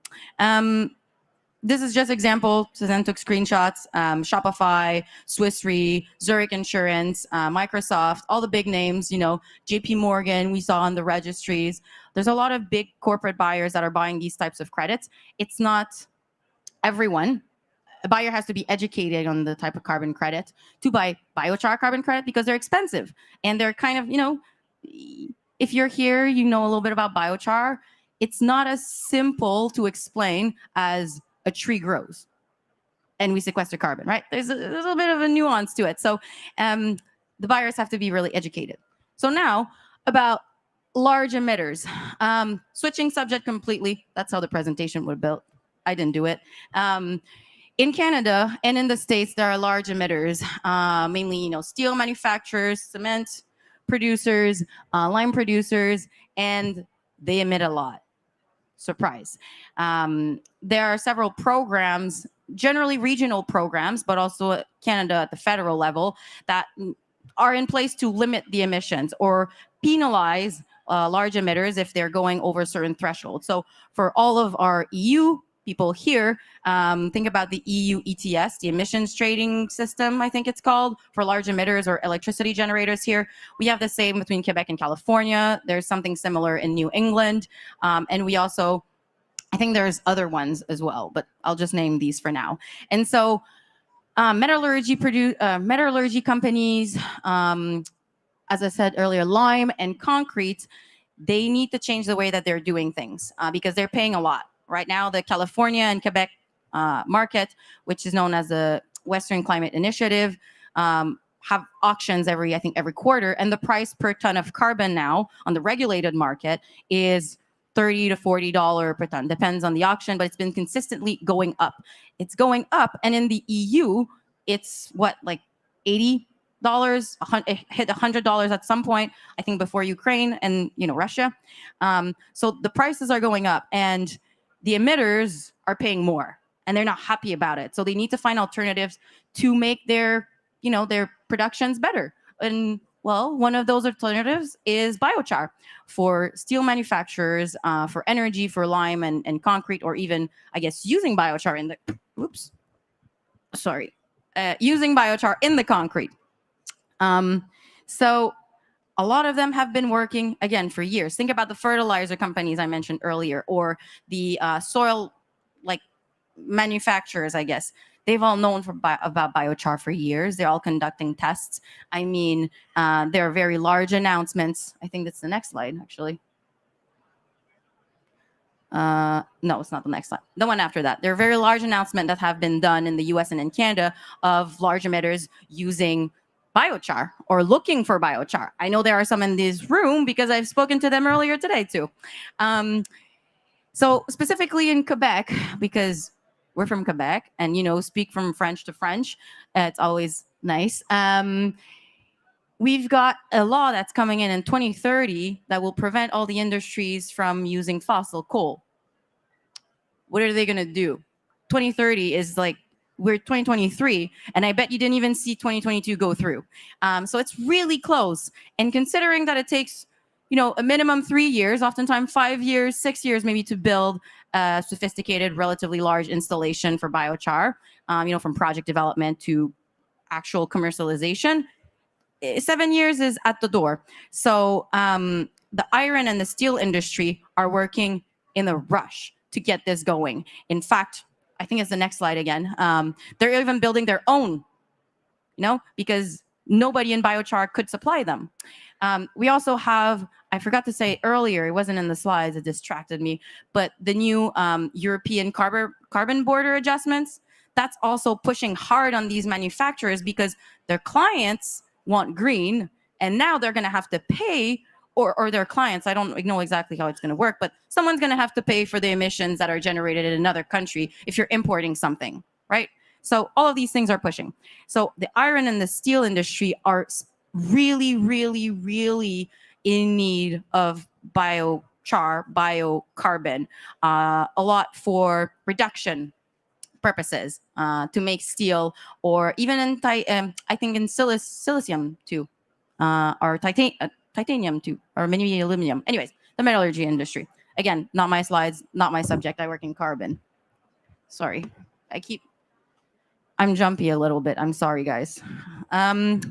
This is just example. Suzanne took screenshots. Shopify, Swiss Re, Zurich Insurance, Microsoft, all the big names, you know, JP Morgan, we saw on the registries. There's a lot of big corporate buyers that are buying these types of credits. It's not everyone. a buyer has to be educated on the type of carbon credit to buy biochar carbon credit because they're expensive. And they're kind of, if you're here, you know a little bit about biochar. It's not as simple to explain as a tree grows and we sequester carbon, right? There's a little bit of a nuance to it. So the buyers have to be really educated. So now about large emitters. Switching subject completely. That's how the presentation was built. I didn't do it. In Canada and in the States, there are large emitters, mainly, steel manufacturers, cement producers, lime producers, and they emit a lot. Surprise. There are several programs, generally regional programs, but also Canada at the federal level, that are in place to limit the emissions or penalize large emitters if they're going over certain thresholds. So for all of our EU people here, think about the EU ETS, the emissions trading system, I think it's called, for large emitters or electricity generators here. We have the same between Quebec and California. There's something similar in New England. And we also, I think there's other ones as well, but I'll just name these for now. And so metallurgy companies, as I said earlier, lime and concrete, they need to change the way that they're doing things because they're paying a lot. Right now, the California and Quebec market, which is known as the Western Climate Initiative, have auctions every quarter, and the price per ton of carbon now on the regulated market is $30 to $40 per ton. Depends on the auction, but it's been consistently going up. It's going up, and in the EU, it's like $80. It hit $100 at some point, I think, before Ukraine and Russia. So the prices are going up, and the emitters are paying more, and they're not happy about it. So they need to find alternatives to make their productions better. And well, one of those alternatives is biochar for steel manufacturers, for energy, for lime and concrete, or even, I guess, using biochar in the using biochar in the concrete. So a lot of them have been working, again, for years. Think about the fertilizer companies I mentioned earlier, or the soil manufacturers, I guess. They've all known about biochar for years. They're all conducting tests. I mean, there are very large announcements. I think that's the next slide, actually. No, it's not the next slide. The one after that. There are very large announcements that have been done in the US and in Canada of large emitters using biochar or looking for biochar. I know there are some in this room because I've spoken to them earlier today too. So specifically in Quebec, because we're from Quebec and, speak from French to French, it's always nice. We've got a law that's coming in 2030 that will prevent all the industries from using fossil coal. What are they going to do? 2030 is we're 2023, and I bet you didn't even see 2022 go through. So it's really close. And considering that it takes, a minimum 3 years, oftentimes 5 years, 6 years maybe to build a sophisticated, relatively large installation for biochar, from project development to actual commercialization, 7 years is at the door. So the iron and the steel industry are working in a rush to get this going. In fact, I think it's the next slide again. They're even building their own, because nobody in biochar could supply them. We also have, I forgot to say earlier, it wasn't in the slides, it distracted me, but the new European carbon border adjustments, that's also pushing hard on these manufacturers because their clients want green, and now they're going to have to pay, or their clients, I don't know exactly how it's going to work, but someone's going to have to pay for the emissions that are generated in another country if you're importing something, right? So all of these things are pushing. So the iron and the steel industry are really, really, really in need of biochar, biocarbon, a lot for reduction purposes, to make steel, or even in I think in silicium too, or titanium too, or maybe aluminum. Anyways, the metallurgy industry. Again, not my slides, not my subject. I work in carbon. Sorry, I'm jumpy a little bit. I'm sorry, guys. That's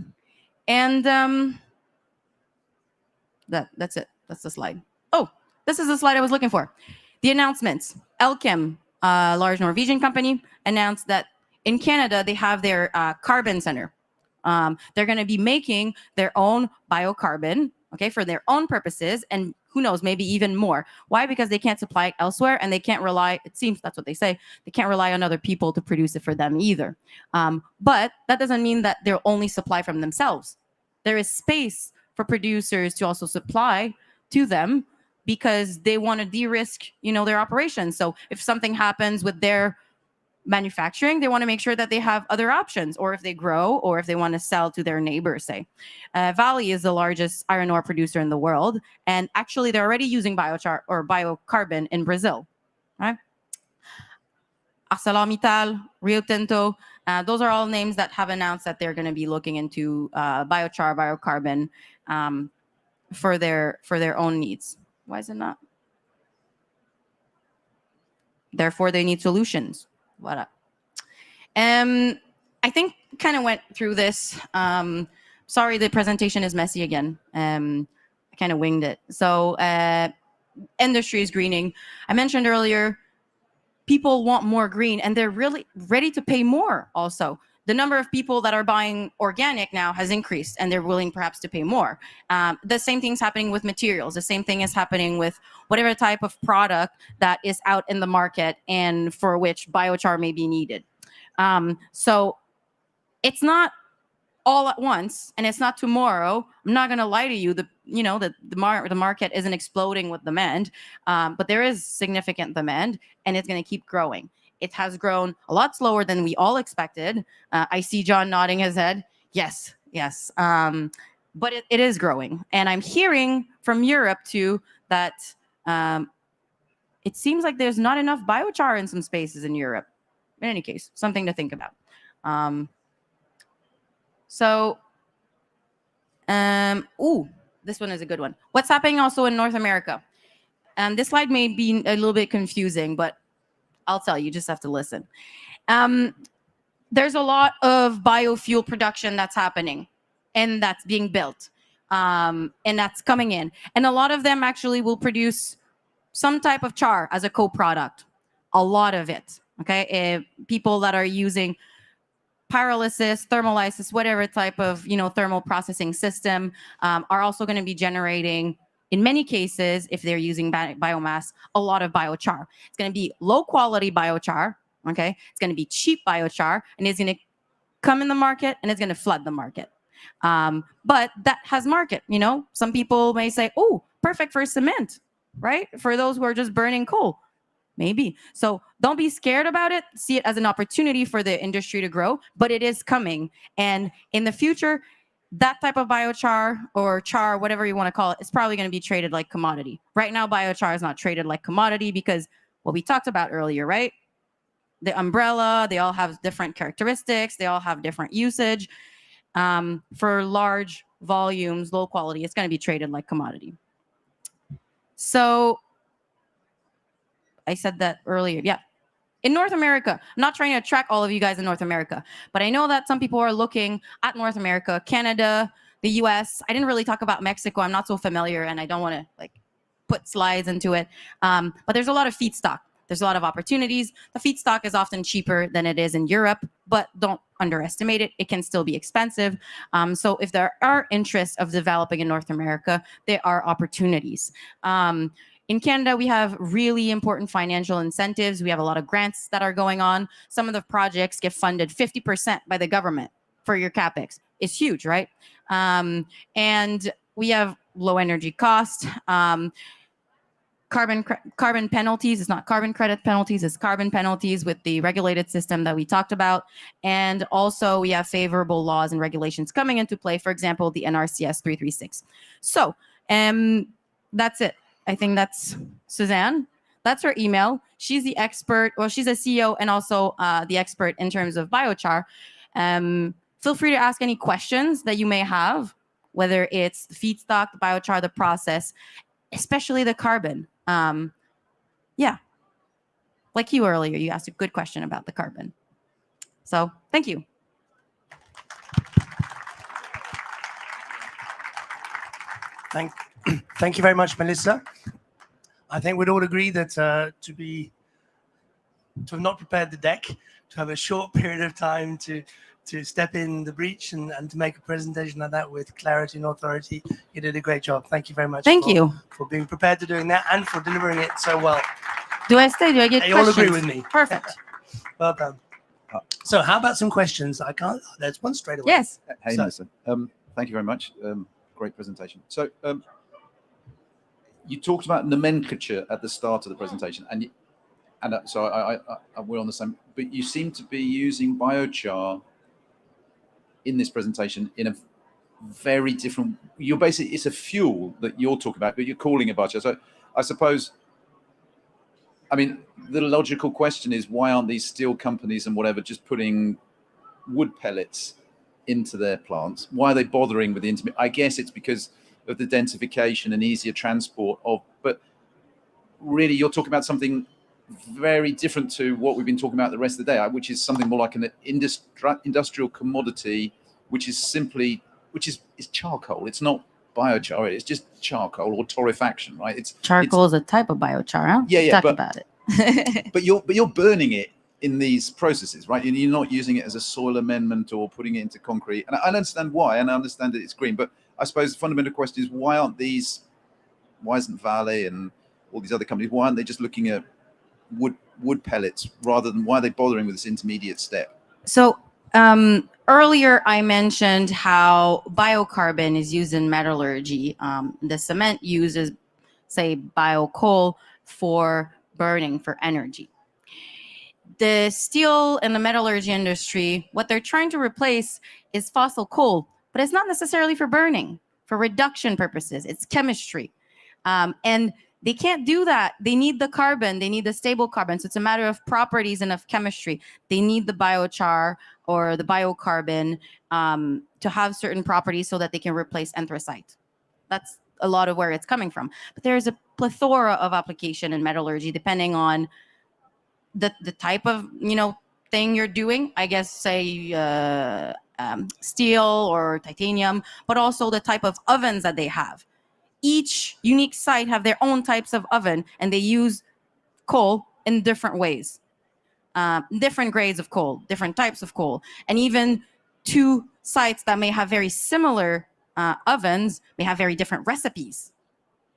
it. That's the slide. Oh, this is the slide I was looking for. The announcements. Elkem, a large Norwegian company, announced that in Canada, they have their carbon center. They're going to be making their own biocarbon, okay, for their own purposes, and who knows, maybe even more. Why? Because they can't supply it elsewhere, and they can't rely, it seems that's what they say, they can't rely on other people to produce it for them either. But that doesn't mean that they'll only supply from themselves. There is space for producers to also supply to them because they want to de-risk, their operations. So if something happens with their manufacturing, they want to make sure that they have other options, or if they grow, or if they want to sell to their neighbors, say. Valley is the largest iron ore producer in the world, and actually they're already using biochar or biocarbon in Brazil, right? ArcelorMittal, Rio Tinto, those are all names that have announced that they're going to be looking into biochar, biocarbon for their own needs. Why is it not? Therefore, they need solutions. Voilà. I think kind of went through this. Sorry, the presentation is messy again. I kind of winged it. So industry is greening. I mentioned earlier, people want more green, and they're really ready to pay more also. The number of people that are buying organic now has increased, and they're willing perhaps to pay more. The same thing's happening with materials. The same thing is happening with whatever type of product that is out in the market and for which biochar may be needed. So it's not all at once, and it's not tomorrow. I'm not going to lie to you. The market isn't exploding with demand, but there is significant demand, and it's going to keep growing. It has grown a lot slower than we all expected. I see John nodding his head. Yes. But it is growing. And I'm hearing from Europe, too, that it seems like there's not enough biochar in some spaces in Europe. In any case, something to think about. This one is a good one. What's happening also in North America? This slide may be a little bit confusing, but I'll tell you, just have to listen. There's a lot of biofuel production that's happening, and that's being built, and that's coming in. And a lot of them actually will produce some type of char as a co-product. A lot of it, okay? People that are using pyrolysis, thermolysis, whatever type of thermal processing system, are also going to be generating, in many cases, if they're using biomass, a lot of biochar. It's going to be low quality biochar, okay? It's going to be cheap biochar, and it's going to come in the market, and it's going to flood the market. But that has market, Some people may say, oh, perfect for cement, right? For those who are just burning coal. Maybe. So don't be scared about it. See it as an opportunity for the industry to grow, but it is coming. And in the future, that type of biochar or char, whatever you want to call it, is probably going to be traded like commodity. Right now, biochar is not traded like commodity because what we talked about earlier, right? The umbrella, they all have different characteristics. They all have different usage. For large volumes, low quality, it's going to be traded like commodity. So I said that earlier. Yeah. In North America, I'm not trying to attract all of you guys in North America, but I know that some people are looking at North America, Canada, the US. I didn't really talk about Mexico. I'm not so familiar, and I don't want to put slides into it. But there's a lot of feedstock. There's a lot of opportunities. The feedstock is often cheaper than it is in Europe, but don't underestimate it. It can still be expensive. So if there are interests of developing in North America, there are opportunities. In Canada, we have really important financial incentives. We have a lot of grants that are going on. Some of the projects get funded 50% by the government for your CapEx. It's huge, right? And we have low energy cost. Carbon penalties. It's not carbon credit penalties. It's carbon penalties with the regulated system that we talked about. And also we have favorable laws and regulations coming into play. For example, the NRCS 336. So that's it. I think that's Suzanne. That's her email. She's the expert. Well, she's a CEO and also the expert in terms of biochar. Feel free to ask any questions that you may have, whether it's the feedstock, the biochar, the process, especially the carbon. Yeah. Like you earlier, you asked a good question about the carbon. So thank you. Thank you very much, Melissa. I think we'd all agree that to be to have not prepared the deck, to have a short period of time to step in the breach and to make a presentation like that with clarity and authority. You did a great job. Thank you very much. Thank you. For being prepared to doing that and for delivering it so well. Do I stay? Do I get They questions? all agree with me. Perfect. Well done. So how about some questions? I can't, there's one straight away. Yes. Hey, So- Melissa. Thank you very much. Great presentation. So you talked about nomenclature at the start of the presentation, and so we're on the same. But you seem to be using biochar in this presentation in a very different. You're basically, it's a fuel that you're talking about, but you're calling it biochar. So I suppose. I mean, the logical question is, why aren't these steel companies and whatever just putting wood pellets into their plants? Why are they bothering with the intermediate? I guess it's because of the densification and easier transport of, but really you're talking about something very different to what we've been talking about the rest of the day, which is something more like an industrial commodity, which is charcoal. It's not biochar, it's just charcoal or torrefaction, right? Charcoal is a type of biochar, huh? Yeah, Talk but- about it. But you're burning it in these processes, right? And you're not using it as a soil amendment or putting it into concrete. And I understand why, and I understand that it's green. But I suppose the fundamental question is, why isn't Vale and all these other companies, why aren't they just looking at wood pellets rather than, why are they bothering with this intermediate step? So earlier I mentioned how biocarbon is used in metallurgy. The cement uses, say, biocoal for burning for energy. The steel and the metallurgy industry, what they're trying to replace is fossil coal, but it's not necessarily for burning, for reduction purposes. It's chemistry. And they can't do that. They need the carbon. They need the stable carbon. So it's a matter of properties and of chemistry. They need the biochar or the biocarbon to have certain properties so that they can replace anthracite. That's a lot of where it's coming from. But there's a plethora of application in metallurgy depending on the type of thing you're doing. I guess say steel or titanium, but also the type of ovens that they have. Each unique site have their own types of oven, and they use coal in different ways, different grades of coal, different types of coal, and even two sites that may have very similar ovens may have very different recipes.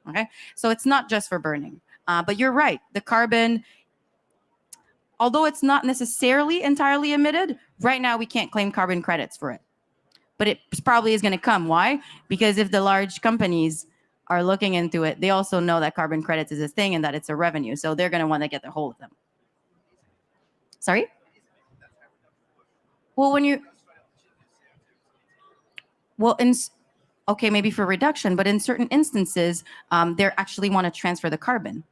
Okay, so it's not just for burning, but you're right. The carbon, although it's not necessarily entirely emitted, right now we can't claim carbon credits for it. But it probably is going to come. Why? Because if the large companies are looking into it, they also know that carbon credits is a thing and that it's a revenue. So they're going to want to get their hold of them. Sorry? Well, okay, maybe for reduction, but in certain instances, they actually want to transfer the carbon.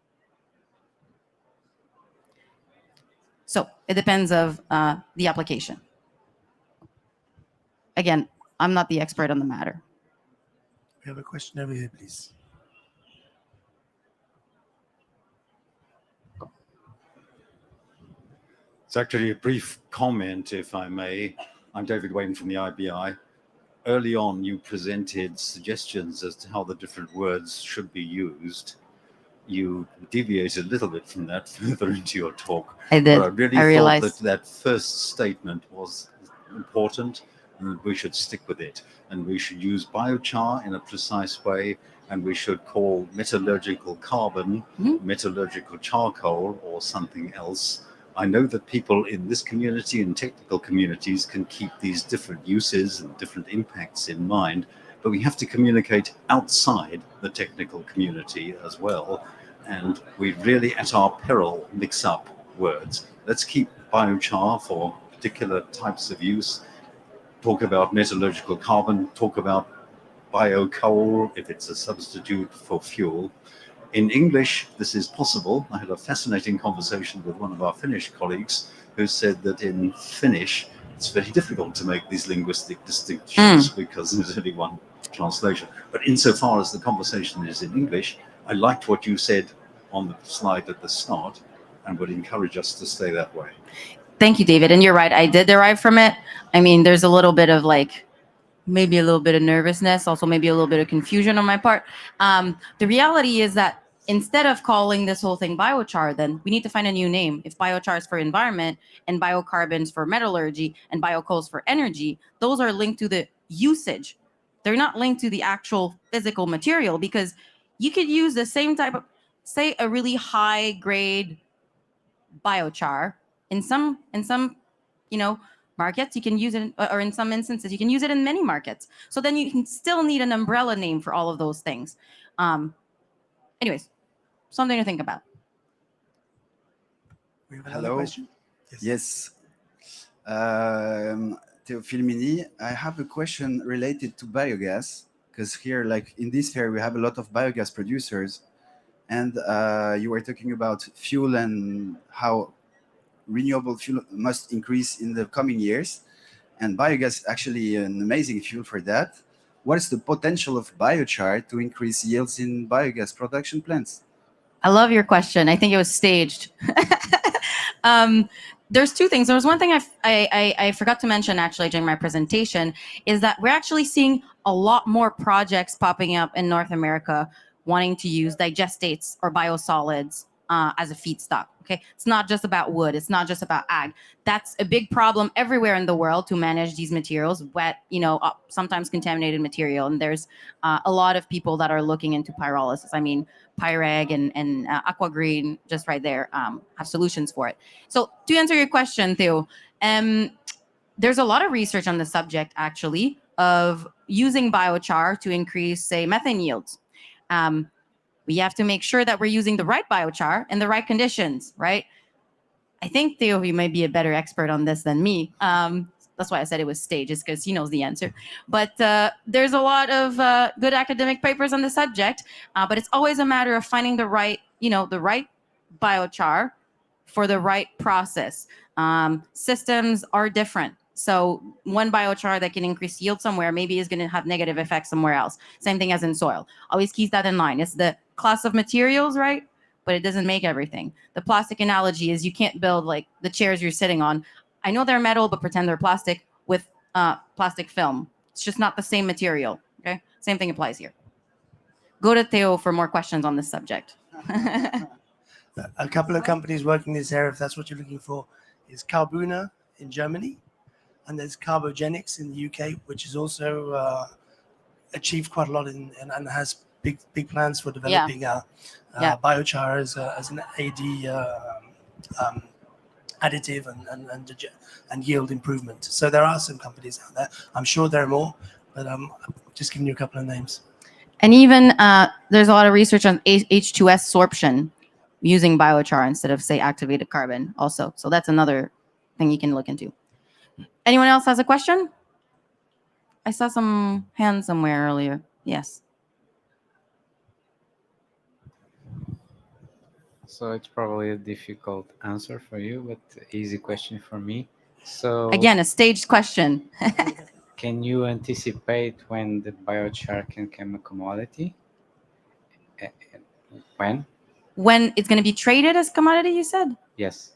So it depends of the application. Again, I'm not the expert on the matter. We have a question over here, please. It's actually a brief comment, if I may. I'm David Wayne from the IBI. Early on, you presented suggestions as to how the different words should be used. You deviated a little bit from that further into your talk. I did. But I really thought that first statement was important, and we should stick with it. And we should use biochar in a precise way, and we should call metallurgical carbon metallurgical charcoal or something else. I know that people in this community and technical communities can keep these different uses and different impacts in mind, but we have to communicate outside the technical community as well. And we really, at our peril, mix up words. Let's keep biochar for particular types of use, talk about metallurgical carbon, talk about biocoal if it's a substitute for fuel. In English, this is possible. I had a fascinating conversation with one of our Finnish colleagues who said that in Finnish, it's very difficult to make these linguistic distinctions because there's only one translation. But insofar as the conversation is in English, I liked what you said on the slide at the start and would encourage us to stay that way. Thank you, David. And you're right. I did derive from it. I mean, there's a little bit of maybe a little bit of nervousness, also maybe a little bit of confusion on my part. The reality is that instead of calling this whole thing biochar, then we need to find a new name. If biochar is for environment and biocarbons for metallurgy and biocoals for energy, those are linked to the usage. They're not linked to the actual physical material, because you could use the same type of, say, a really high grade biochar in some markets. You can use it, or in some instances you can use it in many markets. So then you can still need an umbrella name for all of those things. Anyways, something to think about. We have another Hello. question. Yes. Théophile Mini, I have a question related to biogas, because here, like in this fair, we have a lot of biogas producers, and you were talking about fuel and how renewable fuel must increase in the coming years, and biogas is actually an amazing fuel for that. What is the potential of biochar to increase yields in biogas production plants? I love your question. I think it was staged. There's two things. There was one thing I forgot to mention actually during my presentation, is that we're actually seeing a lot more projects popping up in North America wanting to use digestates or biosolids as a feedstock. Okay, it's not just about wood. It's not just about ag. That's a big problem everywhere in the world to manage these materials, wet, sometimes contaminated material. And there's a lot of people that are looking into pyrolysis. I mean, Pyreg and Aquagreen, just right there, have solutions for it. So to answer your question, Theo, there's a lot of research on the subject, actually, of using biochar to increase, say, methane yields. We have to make sure that we're using the right biochar in the right conditions, right? I think Theo, you may be a better expert on this than me. That's why I said it was staged, is because he knows the answer. But there's a lot of good academic papers on the subject, but it's always a matter of finding the right biochar for the right process. Systems are different. So one biochar that can increase yield somewhere maybe is going to have negative effects somewhere else. Same thing as in soil. Always keep that in mind. It's the class of materials, right? But it doesn't make everything. The plastic analogy is you can't build like the chairs you're sitting on. I know they're metal, but pretend they're plastic with plastic film. It's just not the same material. Okay, same thing applies here. Go to Theo for more questions on this subject. A couple of companies working in this area, if that's what you're looking for, is Carbonaires in Germany, and there's Carbogenics in the UK, which has also achieved quite a lot and has big plans for developing biochar as an AD additive and yield improvement. So there are some companies out there. I'm sure there are more, but I'm just giving you a couple of names. And even there's a lot of research on H2S sorption using biochar instead of, say, activated carbon also. So that's another thing you can look into. Anyone else has a question? I saw some hands somewhere earlier. Yes. So it's probably a difficult answer for you, but easy question for me. So again, a staged question. Can you anticipate when the biochar can become a commodity? When? When it's going to be traded as commodity, you said? Yes.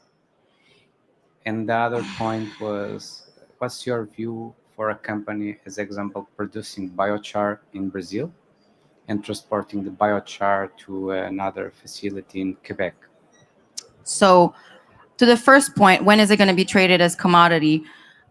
And the other point was, what's your view for a company, as example, producing biochar in Brazil and transporting the biochar to another facility in Quebec? So to the first point, when is it going to be traded as commodity?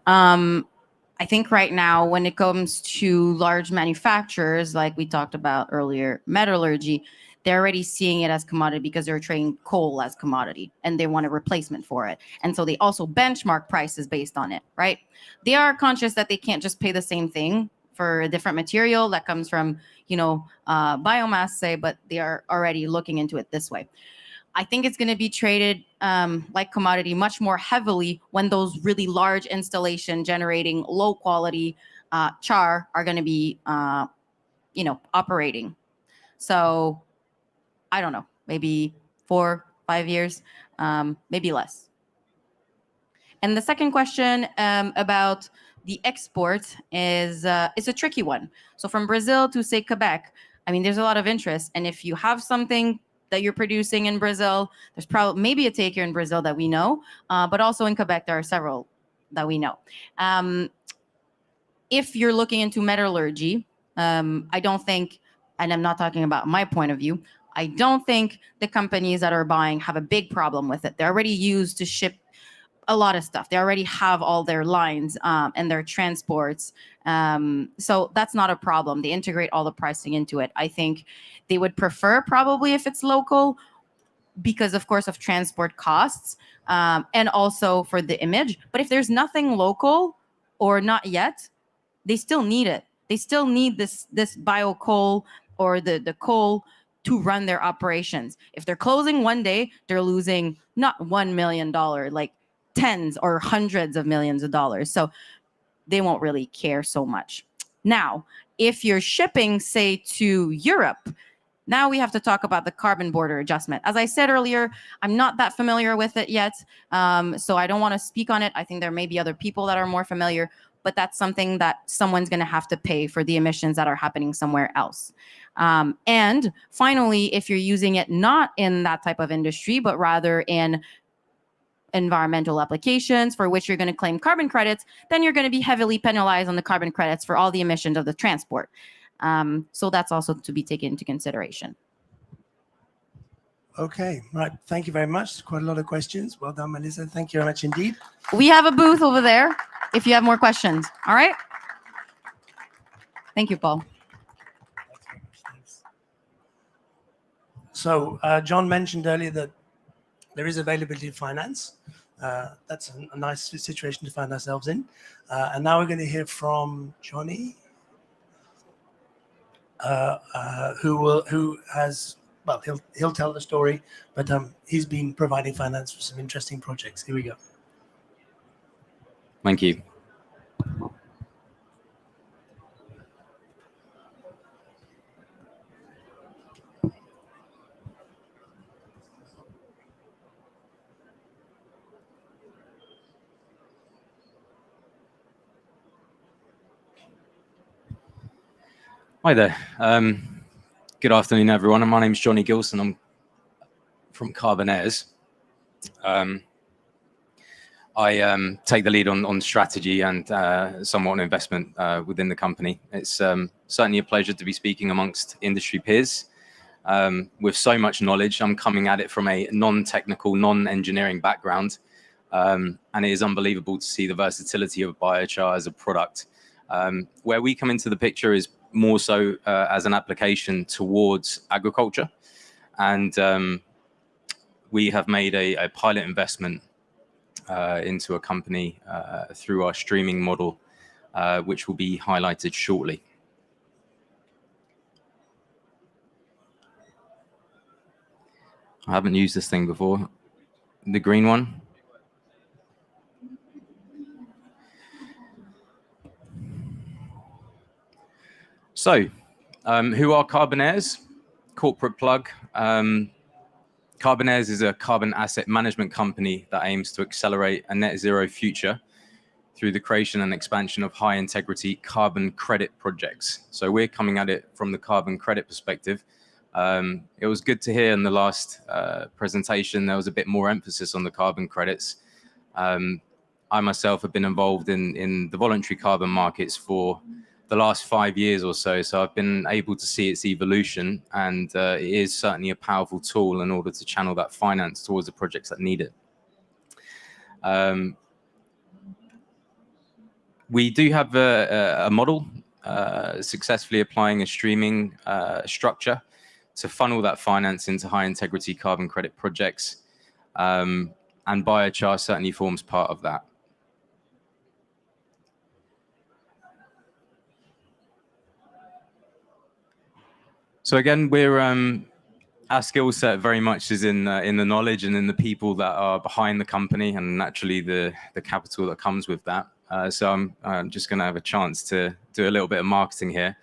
I think right now, when it comes to large manufacturers, like we talked about earlier, metallurgy, they're already seeing it as commodity because they're trading coal as commodity and they want a replacement for it. And so they also benchmark prices based on it, right? They are conscious that they can't just pay the same thing for a different material that comes from, biomass, say, but they are already looking into it this way. I think it's going to be traded like commodity much more heavily when those really large installation generating low quality char are going to be, operating. So I don't know, maybe 4-5 years, maybe less. And the second question about the export is it's a tricky one. So from Brazil to, say, Quebec, I mean, there's a lot of interest. And if you have something that you're producing in Brazil, there's probably maybe a taker in Brazil that we know, but also in Quebec, there are several that we know. If you're looking into metallurgy, I don't think, and I'm not talking about my point of view, I don't think the companies that are buying have a big problem with it. They're already used to ship a lot of stuff. They already have all their lines and their transports. So that's not a problem. They integrate all the pricing into it. I think they would prefer probably if it's local because, of course, of transport costs and also for the image. But if there's nothing local or not yet, they still need it. They still need this bio coal or the coal to run their operations. If they're closing one day, they're losing not $1 million, like tens or hundreds of millions of dollars. So they won't really care so much. Now, if you're shipping, say, to Europe, now we have to talk about the carbon border adjustment. As I said earlier, I'm not that familiar with it yet, so I don't want to speak on it. I think there may be other people that are more familiar, but that's something that someone's going to have to pay for the emissions that are happening somewhere else. And finally, if you're using it not in that type of industry, but rather in environmental applications for which you're going to claim carbon credits, then you're going to be heavily penalized on the carbon credits for all the emissions of the transport. So that's also to be taken into consideration. Okay, right. Thank you very much. Quite a lot of questions. Well done, Melissa. Thank you very much indeed. We have a booth over there if you have more questions. All right. Thank you, Paul. So John mentioned earlier that there is availability of finance. That's a nice situation to find ourselves in. And now we're going to hear from Johnny, who has, well, he'll tell the story, but he's been providing finance for some interesting projects. Here we go. Thank you. Hi there. Good afternoon, everyone. My name is Johnny GILSON. I'm from Carbonaires. I take the lead on strategy and somewhat on investment within the company. It's certainly a pleasure to be speaking amongst industry peers. With so much knowledge, I'm coming at it from a non-technical, non-engineering background. And it is unbelievable to see the versatility of biochar as a product. Where we come into the picture is more so as an application towards agriculture. And we have made a pilot investment into a company through our streaming model, which will be highlighted shortly. I haven't used this thing before. The green one. So, who are Carbonaires? Corporate plug. Carbonaires is a carbon asset management company that aims to accelerate a net zero future through the creation and expansion of high integrity carbon credit projects. So we're coming at it from the carbon credit perspective. It was good to hear in the last presentation there was a bit more emphasis on the carbon credits. I myself have been involved in the voluntary carbon markets for the last 5 years or so. So I've been able to see its evolution, and it is certainly a powerful tool in order to channel that finance towards the projects that need it. We do have a model successfully applying a streaming structure to funnel that finance into high integrity carbon credit projects. And biochar certainly forms part of that. So again, we're our skill set very much is in the knowledge and in the people that are behind the company, and naturally the capital that comes with that. So I'm just going to have a chance to do a little bit of marketing here.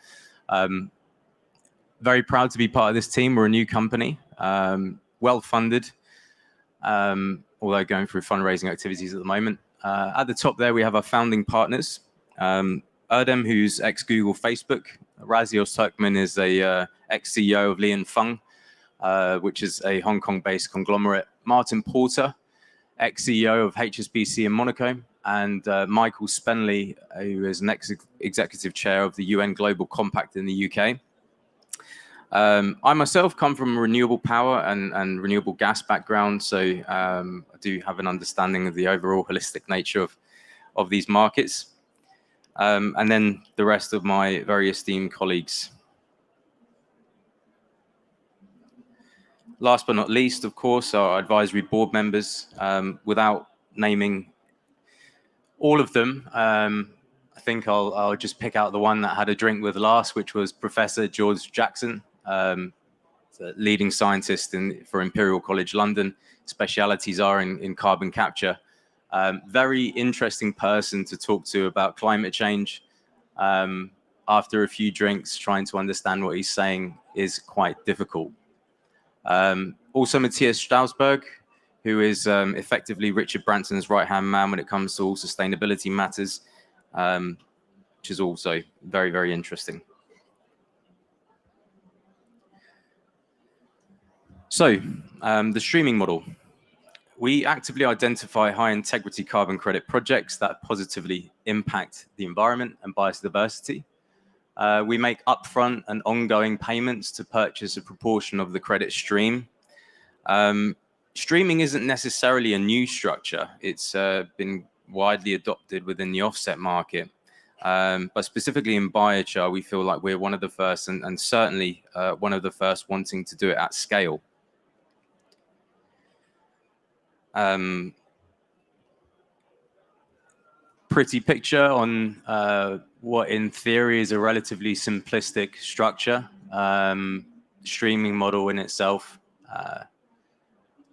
Very proud to be part of this team. We're a new company, well funded, although going through fundraising activities at the moment. At the top there, we have our founding partners. Erdem, who's ex-Google Facebook. Razios Turkman is a ex-CEO of Lian Feng, which is a Hong Kong-based conglomerate. Martin Porter, ex-CEO of HSBC in Monaco. And Michael Spenley, who is an ex-executive chair of the UN Global Compact in the UK. I myself come from a renewable power and renewable gas background, so I do have an understanding of the overall holistic nature of these markets. And then the rest of my very esteemed colleagues. Last but not least, of course, our advisory board members. Without naming all of them, I think I'll just pick out the one that had a drink with last, which was Professor George Jackson, the leading scientist for Imperial College London. Specialities are in carbon capture. Very interesting person to talk to about climate change. After a few drinks, trying to understand what he's saying is quite difficult. Also Matthias Strausberg, who is effectively Richard Branson's right-hand man when it comes to all sustainability matters, which is also very, very interesting. So, the streaming model. We actively identify high-integrity carbon credit projects that positively impact the environment and biodiversity. We make upfront and ongoing payments to purchase a proportion of the credit stream. Streaming isn't necessarily a new structure. It's been widely adopted within the offset market. But specifically in biochar, we feel like we're one of the first and certainly one of the first wanting to do it at scale. Pretty picture on what in theory is a relatively simplistic structure. Streaming model in itself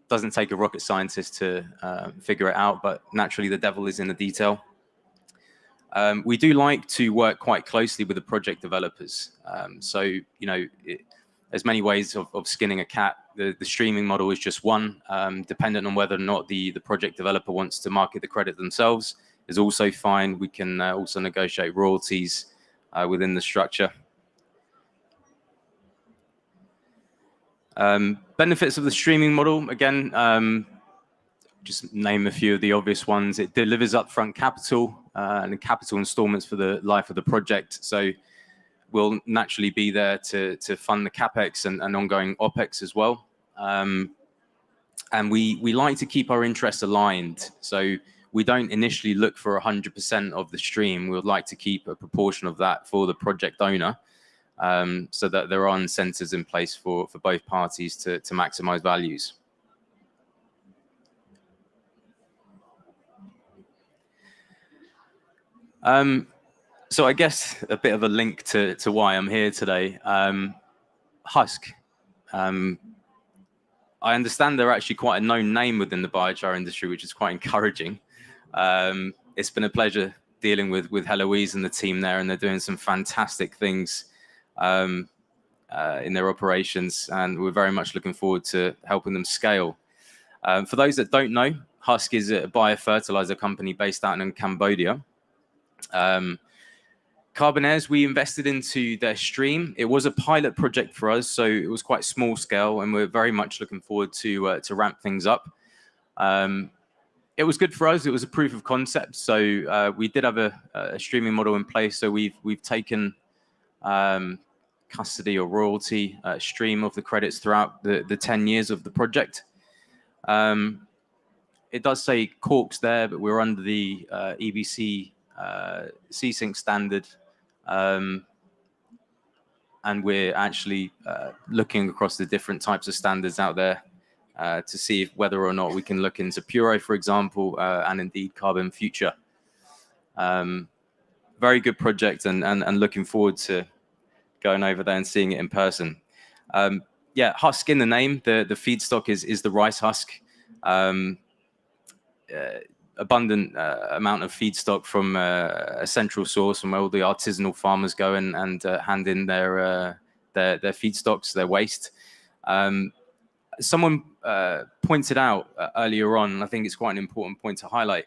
doesn't take a rocket scientist to figure it out, but naturally the devil is in the detail. We do like to work quite closely with the project developers. So, you know, there's many ways of skinning a cat. The streaming model is just one, dependent on whether or not the project developer wants to market the credit themselves is also fine. We can also negotiate royalties within the structure. Benefits of the streaming model, again, just name a few of the obvious ones. It delivers upfront capital and capital installments for the life of the project. So we'll naturally be there to fund the CapEx and ongoing OpEx as well. And we like to keep our interests aligned. So we don't initially look for 100% of the stream. We would like to keep a proportion of that for the project owner, so that there are incentives in place for both parties to maximize values. So I guess a bit of a link to why I'm here today. Husk. I understand they're actually quite a known name within the biochar industry, which is quite encouraging. It's been a pleasure dealing with Heloise and the team there, and they're doing some fantastic things in their operations, and we're very much looking forward to helping them scale. For those that don't know, Husk is a biofertilizer company based out in Cambodia. Carbonaires, we invested into their stream. It was a pilot project for us, so it was quite small scale, and we're very much looking forward to ramp things up. It was good for us. It was a proof of concept, so we did have a streaming model in place. So we've taken custody or royalty stream of the credits throughout the 10 years of the project. It does say corks there, but we're under the EBC C-Sync standard, and we're actually looking across the different types of standards out there to see whether or not we can look into Puro, for example, and indeed Carbon Future. Very good project, and looking forward to going over there and seeing it in person. Yeah, husk in the name. The feedstock is the rice husk. Abundant amount of feedstock from a central source, from where all the artisanal farmers go and hand in their feedstocks, their waste. Someone pointed out earlier on, and I think it's quite an important point to highlight,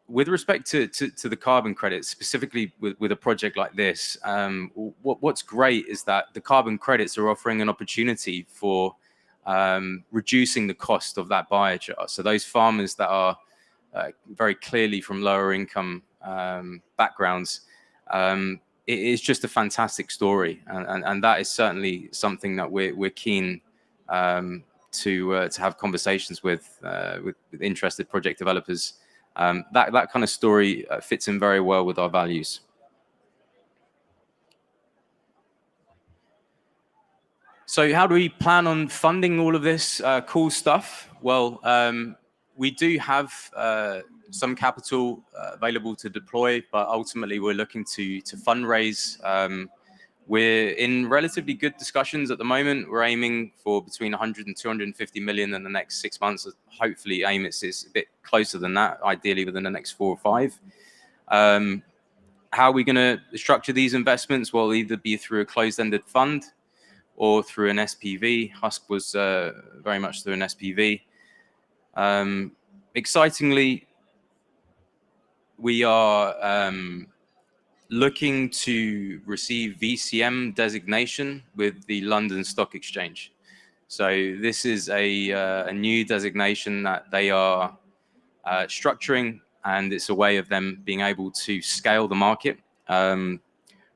with respect to the carbon credits, specifically with a project like this, what's great is that the carbon credits are offering an opportunity for reducing the cost of that biochar. So those farmers that are very clearly from lower income backgrounds, it is just a fantastic story, and that is certainly something that we're keen to have conversations with interested project developers. That kind of story fits in very well with our values. So how do we plan on funding all of this cool stuff? Well, we do have some capital available to deploy, but ultimately we're looking to fundraise. We're in relatively good discussions at the moment. We're aiming for between 100 and 250 million in the next 6 months. Hopefully aim it's a bit closer than that, ideally within the next 4 or 5. How are we going to structure these investments? Well, either be through a closed-ended fund or through an SPV. HUSP was very much through an SPV. Excitingly, we are looking to receive VCM designation with the London Stock Exchange. So this is a new designation that they are structuring, and it's a way of them being able to scale the market.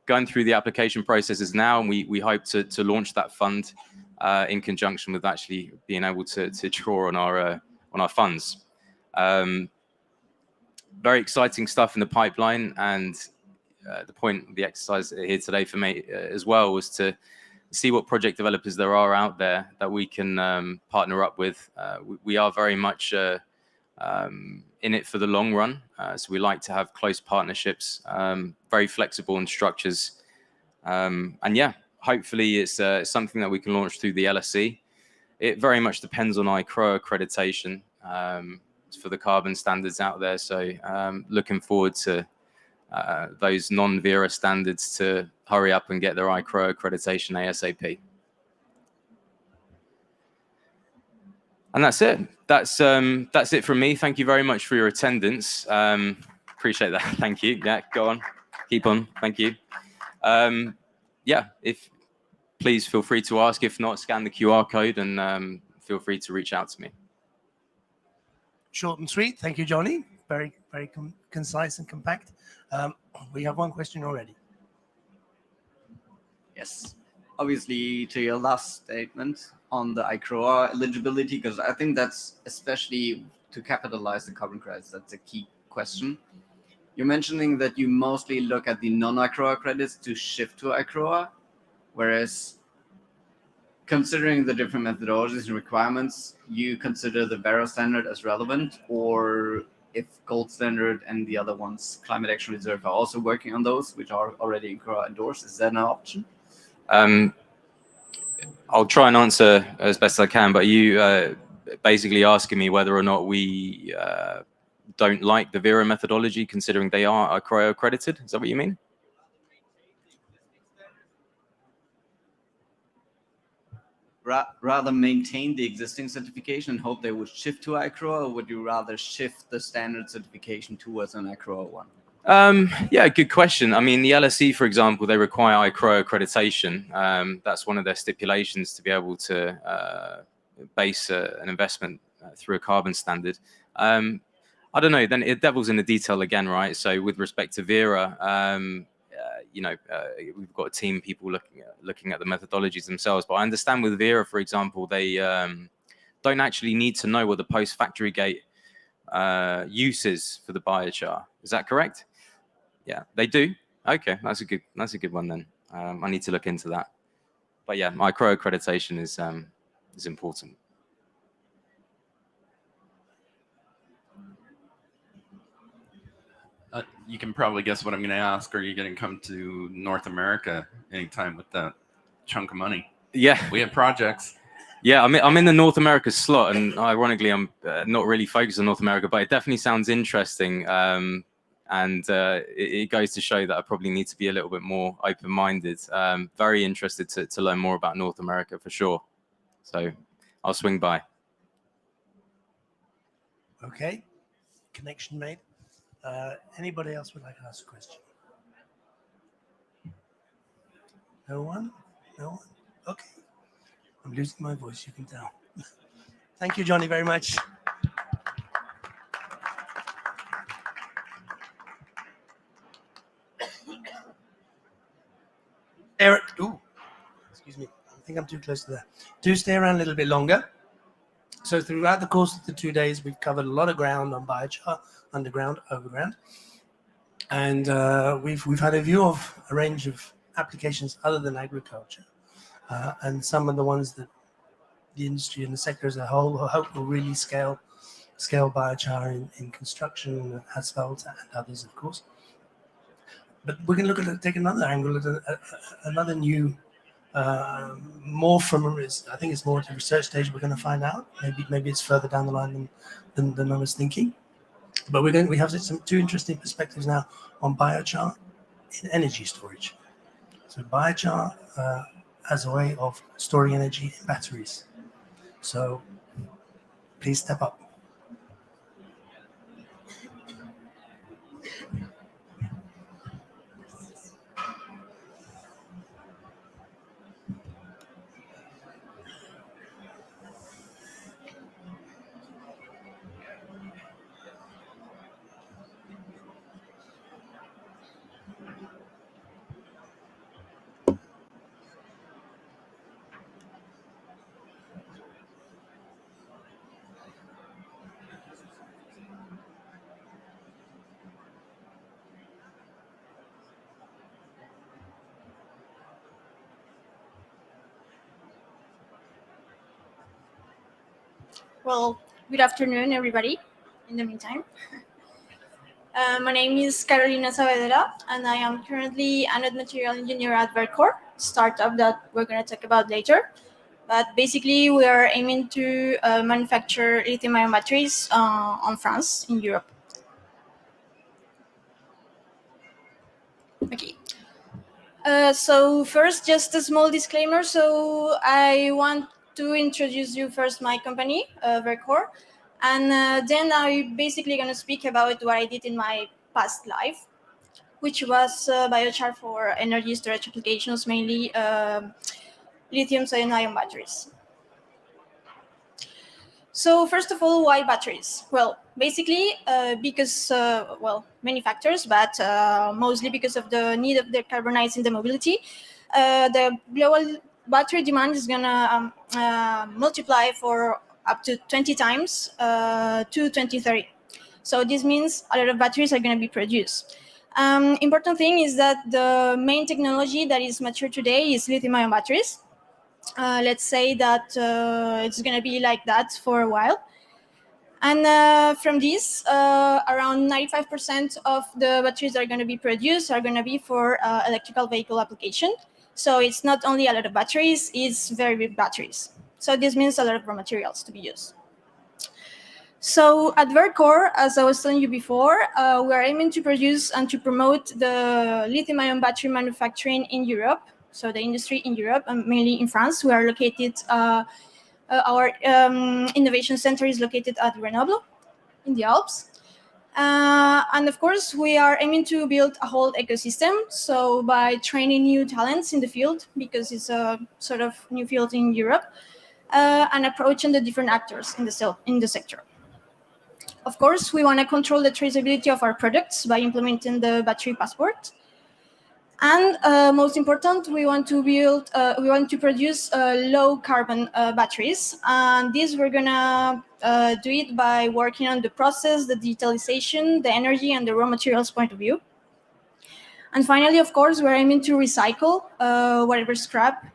Going through the application processes now, and we hope to launch that fund in conjunction with actually being able to draw on our funds. Very exciting stuff in the pipeline, and the point of the exercise here today for me as well was to see what project developers there are out there that we can partner up with. We are very much in it for the long run. So we like to have close partnerships, very flexible in structures. And yeah, hopefully it's something that we can launch through the LSE. It very much depends on ICRO accreditation for the carbon standards out there. So looking forward to those non-Vera standards to hurry up and get their ICRO accreditation ASAP. And that's it. That's it from me. Thank you very much for your attendance. Appreciate that. Thank you. Yeah, go on. Keep on. Thank you. Yeah, please feel free to ask. If not, scan the QR code and feel free to reach out to me. Short and sweet. Thank you, Johnny. Very, very concise and compact. We have one question already. Yes. Obviously, to your last statement on the ICROA eligibility, because I think that's especially to capitalize the carbon credits, that's a key question. You're mentioning that you mostly look at the non-ICROA credits to shift to ICROA, whereas considering the different methodologies and requirements, you consider the Vera standard as relevant, or if Gold Standard and the other ones, Climate Action Reserve, are also working on those, which are already ICROA endorsed, is that an option? I'll try and answer as best I can, but you basically asking me whether or not we don't like the Vera methodology, considering they are ICROA accredited. Is that what you mean? Rather maintain the existing certification and hope they would shift to ICROA, or would you rather shift the standard certification towards an ICROA one? Yeah, good question. I mean, the LSE, for example, they require ICROA accreditation. That's one of their stipulations to be able to base an investment through a carbon standard. I don't know, then it devil's in the detail again, right? So with respect to Vera, we've got a team of people looking at the methodologies themselves. But I understand with Vera, for example, they don't actually need to know what the post-factory gate use is for the biochar. Is that correct? Yeah, they do. Okay, that's a good one then. I need to look into that. But yeah, ICROA accreditation is important. You can probably guess what I'm going to ask. Are you going to come to North America anytime with that chunk of money? Yeah, we have projects. Yeah, I'm in the North America slot, and ironically, I'm not really focused on North America, but it definitely sounds interesting. And it goes to show that I probably need to be a little bit more open-minded. Very interested to learn more about North America for sure. So I'll swing by. Okay, connection made. Anybody else would like to ask a question? No one? No one? Okay. I'm losing my voice, you can tell. Thank you, Johnny, very much. think I'm too close to that. Do stay around a little bit longer. So throughout the course of the 2 days, we've covered a lot of ground on biochar, underground, overground. And we've had a view of a range of applications other than agriculture. And some of the ones that the industry and the sector as a whole hope will really scale biochar in construction, asphalt, and others, of course. But we can take another angle at another new, more from I think it's more at the research stage. We're going to find out. Maybe it's further down the line than I was thinking. But we have two interesting perspectives now on biochar in energy storage. So biochar as a way of storing energy in batteries. So please step up. Well, good afternoon, everybody, in the meantime. My name is Carolina Saavedra, and I am currently anode material engineer at Biochar, startup that we're going to talk about later. But basically, we are aiming to manufacture lithium-ion batteries on France, in Europe. Okay. So first, just a small disclaimer. So I want to introduce you first my company, Biochar, and then I'm basically going to speak about what I did in my past life, which was biochar for energy storage applications, mainly lithium-ion batteries. So first of all, why batteries? Well, basically because, many factors, but mostly because of the need of decarbonizing the mobility. The global battery demand is going to multiply for up to 20 times to 2030. So this means a lot of batteries are going to be produced. Important thing is that the main technology that is mature today is lithium-ion batteries. Let's say that it's going to be like that for a while. And from this, around 95% of the batteries that are going to be produced are going to be for electrical vehicle application. So it's not only a lot of batteries, it's very big batteries. So this means a lot of raw materials to be used. So at Biochar, as I was telling you before, we are aiming to produce and to promote the lithium-ion battery manufacturing in Europe. So the industry in Europe, and mainly in France. We are located, our innovation center is located at Grenoble in the Alps. And of course, we are aiming to build a whole ecosystem. So by training new talents in the field, because it's a sort of new field in Europe, and approaching the different actors in the sector. Of course, we want to control the traceability of our products by implementing the battery passport. And most important, we want to produce low carbon batteries. And this we're gonna do it by working on the process, the digitalization, the energy, and the raw materials point of view. And finally, of course, we're aiming to recycle whatever scrap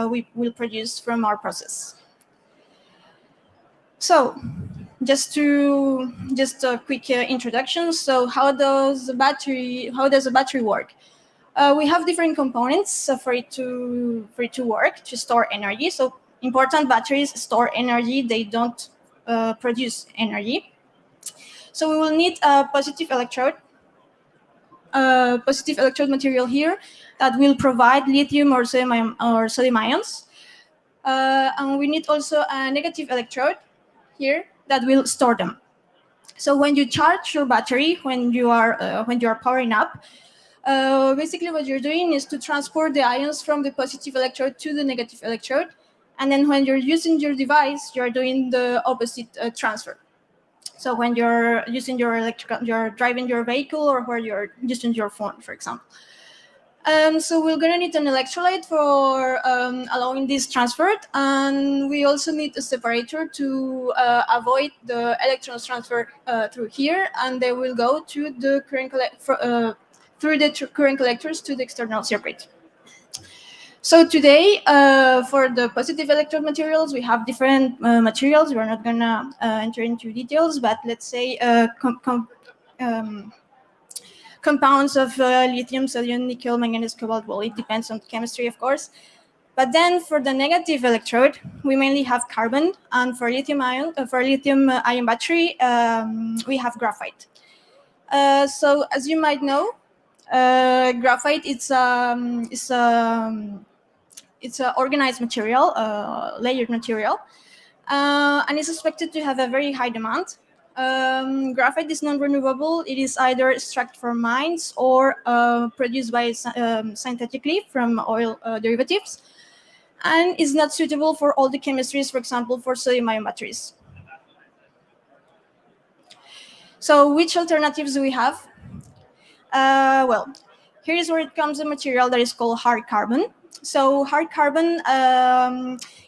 we will produce from our process. So, just a quick introduction. So, how does a battery work? We have different components for it to work, to store energy. So important, batteries store energy, they don't produce energy. So we will need a positive electrode material here that will provide lithium or sodium ions. And we need also a negative electrode here that will store them. So when you charge your battery, when you are powering up, basically what you're doing is to transport the ions from the positive electrode to the negative electrode. And then when you're using your device, you're doing the opposite transfer. So when you're using you're driving your vehicle, or where you're using your phone, for example. So we're going to need an electrolyte for allowing this transfer, and we also need a separator to avoid the electrons transfer through here, and they will go to the current through the current collectors to the external circuit. So today, for the positive electrode materials, we have different materials. We're not going to enter into details, but let's say compounds of lithium, sodium, nickel, manganese, cobalt. Well, it depends on the chemistry, of course. But then for the negative electrode, we mainly have carbon, and for lithium ion battery, we have graphite. So as you might know, graphite it's an organized material, layered material, and is expected to have a very high demand. Graphite is non-renewable. It is either extracted from mines or produced by synthetically from oil derivatives, and is not suitable for all the chemistries, for example, for sodium-ion batteries. So which alternatives do we have? Well, here is where it comes a material that is called hard carbon. So hard carbon,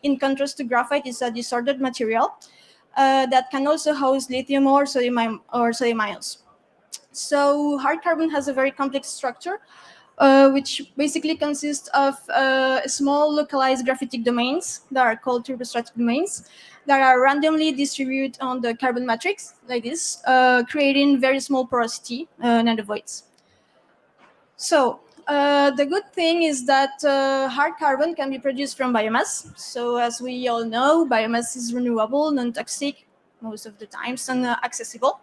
in contrast to graphite, is a disordered material that can also host lithium or sodium ions. So hard carbon has a very complex structure, which basically consists of small localized graphitic domains that are called turbostratic domains that are randomly distributed on the carbon matrix like this, creating very small porosity nanovoids. So the good thing is that hard carbon can be produced from biomass. So as we all know, biomass is renewable, non-toxic most of the times, and accessible.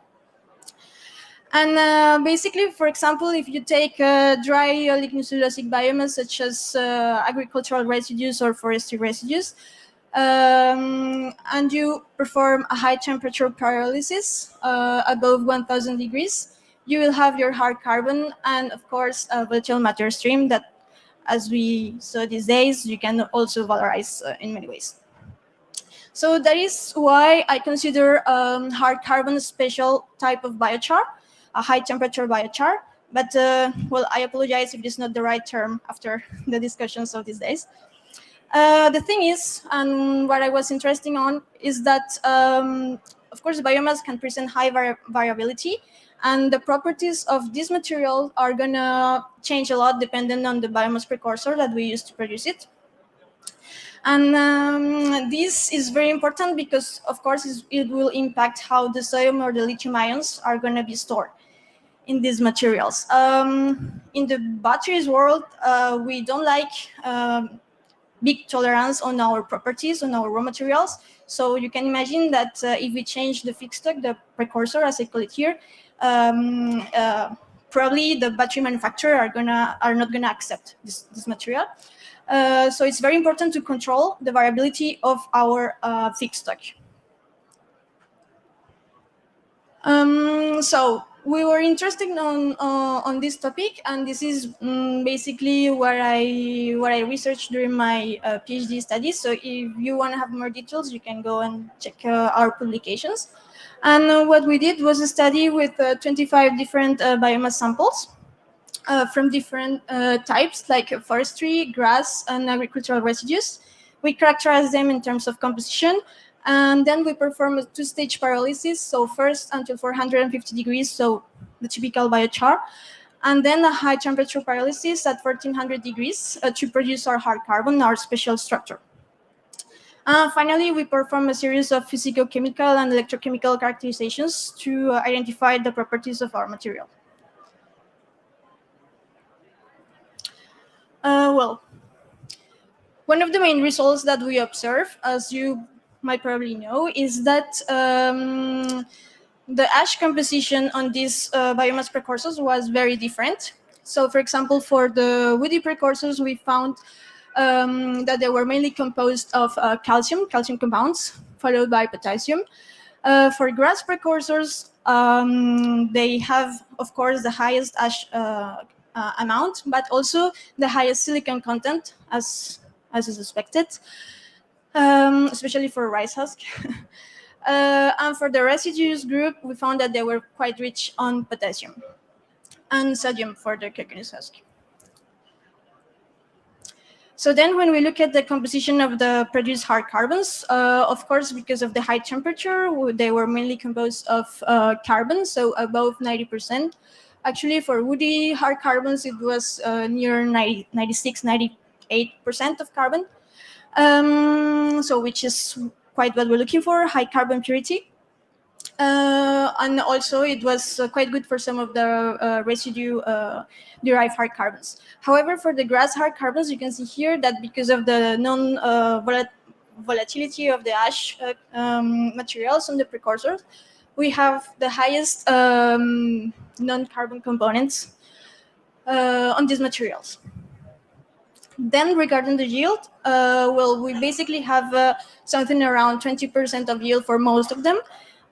And basically, for example, if you take dry lignocellulosic biomass, such as agricultural residues or forestry residues, and you perform a high temperature pyrolysis above 1000 degrees, you will have your hard carbon and, of course, a volatile matter stream that, as we saw these days, you can also valorize in many ways. So that is why I consider hard carbon a special type of biochar, a high temperature biochar. But, well, I apologize if it is not the right term after the discussions of these days. The thing is, and what I was interested on, is that, of course, biomass can present high variability, and the properties of this material are going to change a lot depending on the biomass precursor that we use to produce it. And this is very important because, of course, it will impact how the sodium or the lithium ions are going to be stored in these materials. In the batteries world, we don't like big tolerance on our properties, on our raw materials. So you can imagine that if we change the feedstock, the precursor, as I call it here, probably the battery manufacturer are not gonna accept this material. So it's very important to control the variability of our feedstock. So we were interested on this topic, and this is basically what I researched during my PhD studies. So if you want to have more details, you can go and check our publications. And what we did was a study with 25 different biomass samples from different types, like forestry, grass, and agricultural residues. We characterized them in terms of composition, and then we perform a two-stage pyrolysis. So first until 450 degrees, so the typical biochar, and then a high temperature pyrolysis at 1400 degrees to produce our hard carbon, our special structure. Finally, we perform a series of physicochemical and electrochemical characterizations to identify the properties of our material. Well, one of the main results that we observe, as you might probably know, is that the ash composition on these biomass precursors was very different. So, for example, for the woody precursors, we found that they were mainly composed of calcium compounds, followed by potassium. For grass precursors, they have, of course, the highest ash amount, but also the highest silicon content, as is expected, especially for rice husk. And for the residues group, we found that they were quite rich on potassium and sodium for the coconut husk. So then when we look at the composition of the produced hard carbons, of course, because of the high temperature, they were mainly composed of carbon, so above 90%. Actually, for woody hard carbons, it was near 96, 98% of carbon. So which is quite what we're looking for, high carbon purity. And also it was quite good for some of the residue derived hard carbons. However, for the grass hard carbons, you can see here that because of the volatility of the ash materials on the precursors, we have the highest non-carbon components on these materials. Then regarding the yield, well, we basically have something around 20% of yield for most of them.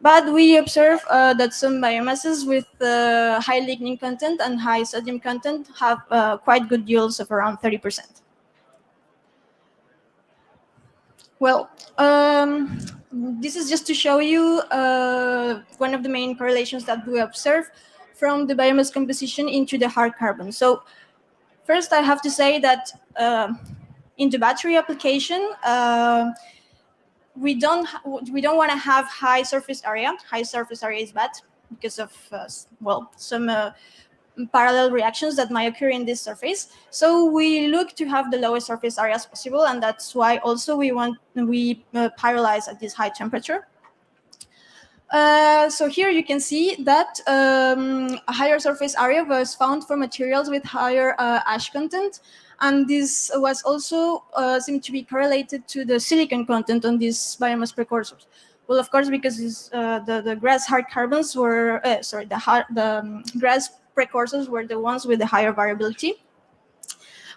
But we observe that some biomasses with high lignin content and high sodium content have quite good yields of around 30%. Well, this is just to show you one of the main correlations that we observe from the biomass composition into the hard carbon. So first, I have to say that in the battery application, we don't want to have high surface area. High surface area is bad because of well, some parallel reactions that might occur in this surface. So we look to have the lowest surface area as possible, and that's why also we pyrolyze at this high temperature. So here you can see that a higher surface area was found for materials with higher ash content, and this was also seemed to be correlated to the silicon content on these biomass precursors. Well, of course, because the grass hard carbons were the grass precursors were the ones with the higher variability.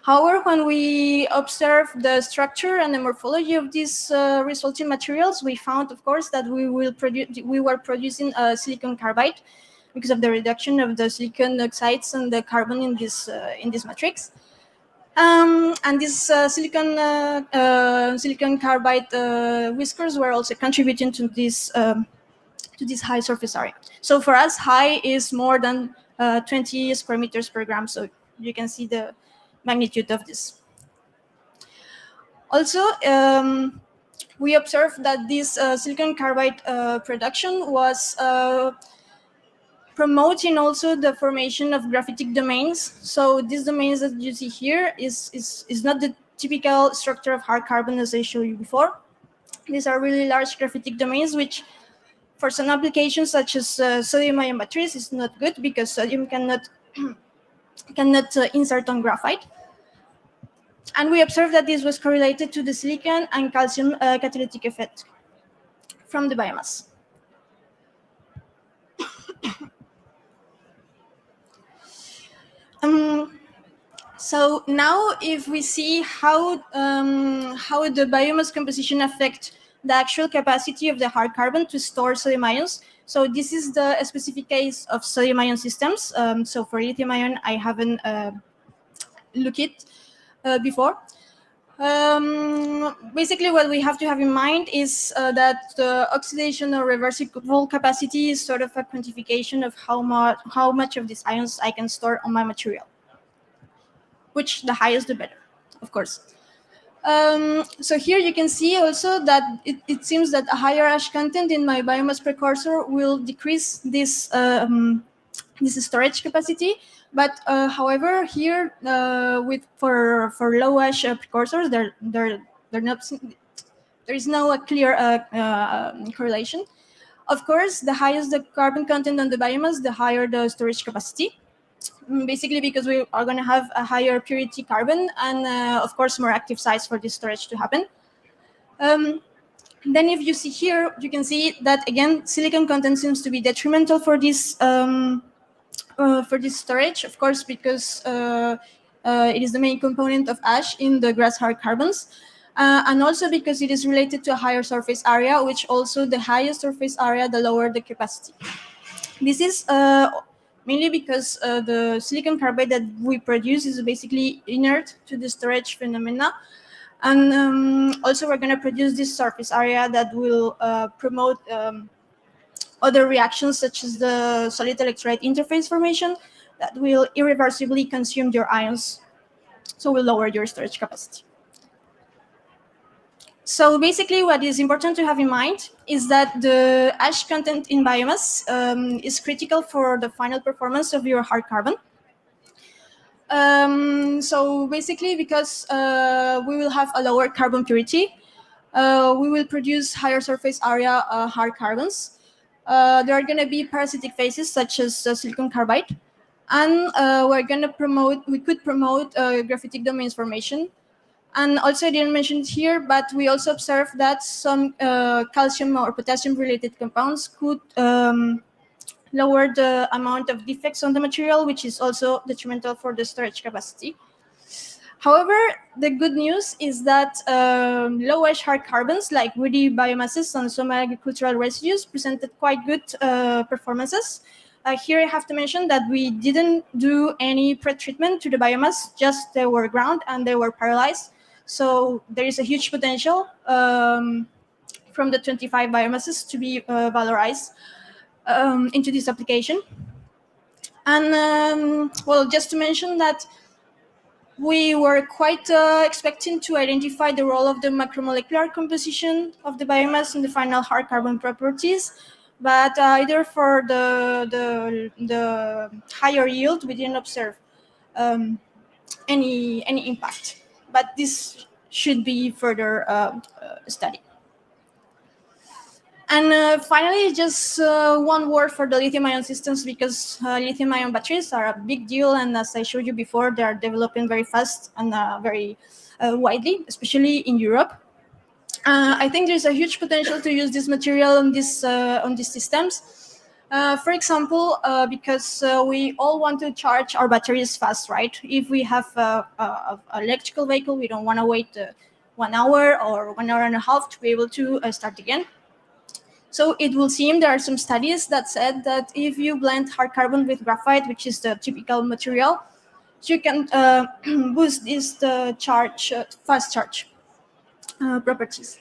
However, when we observe the structure and the morphology of these resulting materials, we found, of course, that we were producing silicon carbide because of the reduction of the silicon oxides and the carbon in this matrix. And these silicon carbide whiskers were also contributing to this high surface area. So for us, high is more than 20 square meters per gram. So you can see the magnitude of this. Also, we observed that this silicon carbide production was promoting also the formation of graphitic domains. So these domains that you see here is not the typical structure of hard carbon as I showed you before. These are really large graphitic domains, which for some applications such as sodium-ion batteries is not good because sodium cannot insert on graphite. And we observed that this was correlated to the silicon and calcium catalytic effect from the biomass. So now if we see how the biomass composition affects the actual capacity of the hard carbon to store sodium ions. So this is the specific case of sodium ion systems. So for lithium ion, I haven't looked at before. Basically, what we have to have in mind is that the oxidation or reversible capacity is sort of a quantification of how much of these ions I can store on my material, which the higher the better, of course. So here you can see also that it seems that a higher ash content in my biomass precursor will decrease this storage capacity. But however, here for low ash precursors, there is no clear correlation. Of course, the higher the carbon content on the biomass, the higher the storage capacity. Basically, because we are going to have a higher purity carbon and, of course, more active sites for this storage to happen. Then, if you see here, you can see that again, silicon content seems to be detrimental for this storage, of course, because it is the main component of ash in the grass hard carbons, and also because it is related to a higher surface area, which also the higher surface area, the lower the capacity. This is mainly because the silicon carbide that we produce is basically inert to the storage phenomena. And also we're going to produce this surface area that will promote other reactions such as the solid electrolyte interface formation that will irreversibly consume your ions, so will lower your storage capacity. So basically, what is important to have in mind is that the ash content in biomass is critical for the final performance of your hard carbon. So basically, because we will have a lower carbon purity, we will produce higher surface area hard carbons. There are going to be parasitic phases such as silicon carbide, and we could promote graphitic domains formation. And also, I didn't mention it here, but we also observed that some calcium or potassium related compounds could lower the amount of defects on the material, which is also detrimental for the storage capacity. However, the good news is that low ash hard carbons like woody biomasses and some agricultural residues presented quite good performances. Here I have to mention that we didn't do any pre-treatment to the biomass, just they were ground and they were paralyzed. So there is a huge potential from the 25 biomasses to be valorized into this application. And well, just to mention that we were quite expecting to identify the role of the macromolecular composition of the biomass in the final hard carbon properties, but either for the higher yield, we didn't observe any impact. But this should be further studied. And finally, just one word for the lithium-ion systems, because lithium-ion batteries are a big deal, and as I showed you before, they are developing very fast and very widely, especially in Europe. I think there's a huge potential to use this material on these systems. For example, because we all want to charge our batteries fast, right? If we have an electrical vehicle, we don't want to wait 1 hour or 1 hour and a half to be able to start again. So it will seem there are some studies that said that if you blend hard carbon with graphite, which is the typical material, you can boost this fast charge properties.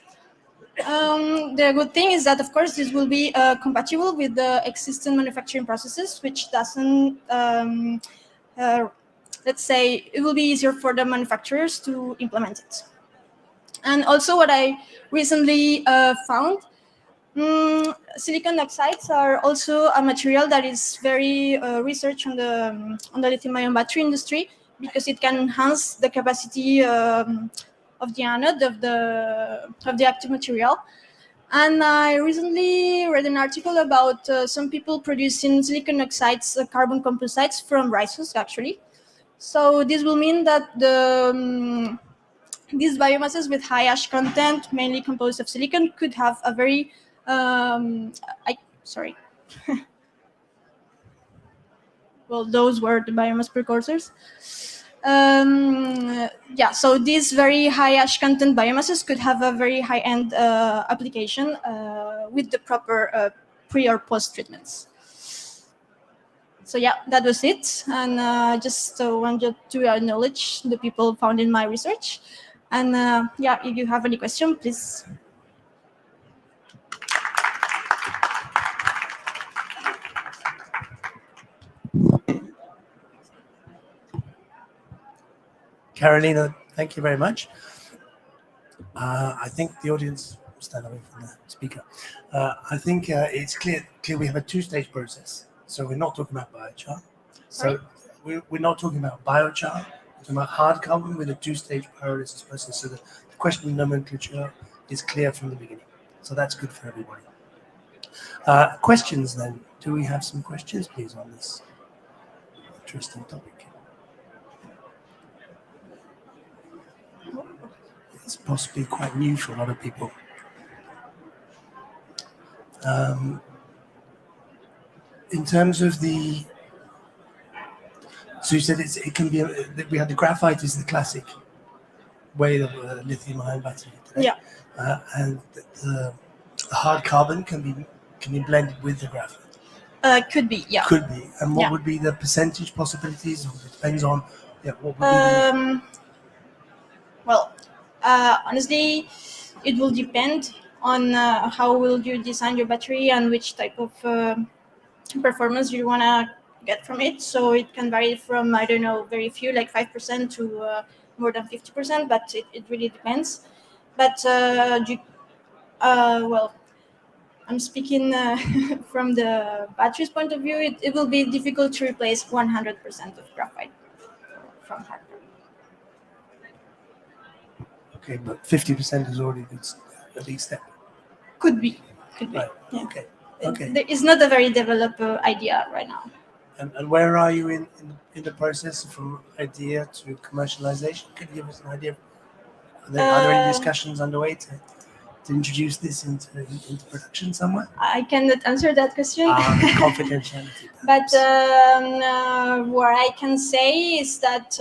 The good thing is that, of course, this will be compatible with the existing manufacturing processes, which doesn't, let's say, it will be easier for the manufacturers to implement it. And also what I recently found, silicon oxides are also a material that is very researched on the lithium-ion battery industry, because it can enhance the capacity of the anode of the active material. And I recently read an article about some people producing silicon oxides, carbon composites from rice husk, actually. So this will mean that these biomasses with high ash content, mainly composed of silicon, could have a very well, those were the biomass precursors. Yeah, so these very high ash content biomasses could have a very high-end application with the proper pre or post treatments. So yeah, that was it. And I just wanted to acknowledge the people found in my research. And yeah, if you have any question, please. Carolina, thank you very much. I think the audience, stand away from the speaker. I think it's clear we have a two-stage process. So we're not talking about biochar. So we're not talking about biochar. We're talking about hard carbon with a two-stage pyrolysis process. So the question of nomenclature is clear from the beginning. So that's good for everybody. Questions then? Do we have some questions, please, on this interesting topic? It's possibly quite new for a lot of people. In terms of the, so you said it can be, we had the graphite is the classic way of lithium-ion battery today. Yeah. And the hard carbon can be blended with the graphite. Could be, yeah. Could be. And what would be the percentage possibilities? Or it depends on, what would be well, honestly, it will depend on how will you design your battery and which type of performance you want to get from it. So it can vary from, I don't know, very few, like 5% to more than 50%, but it really depends. But well, I'm speaking from the battery's point of view. It will be difficult to replace 100% of graphite from hard carbon. Okay, but 50% is already a big step. Could be. Right. Yeah. Okay. Okay. It's not a very developed idea right now. And where are you in the process from idea to commercialization? Could you give us an idea? Are there any discussions underway to introduce this into production somewhere? I cannot answer that question. Confidentiality. But what I can say is that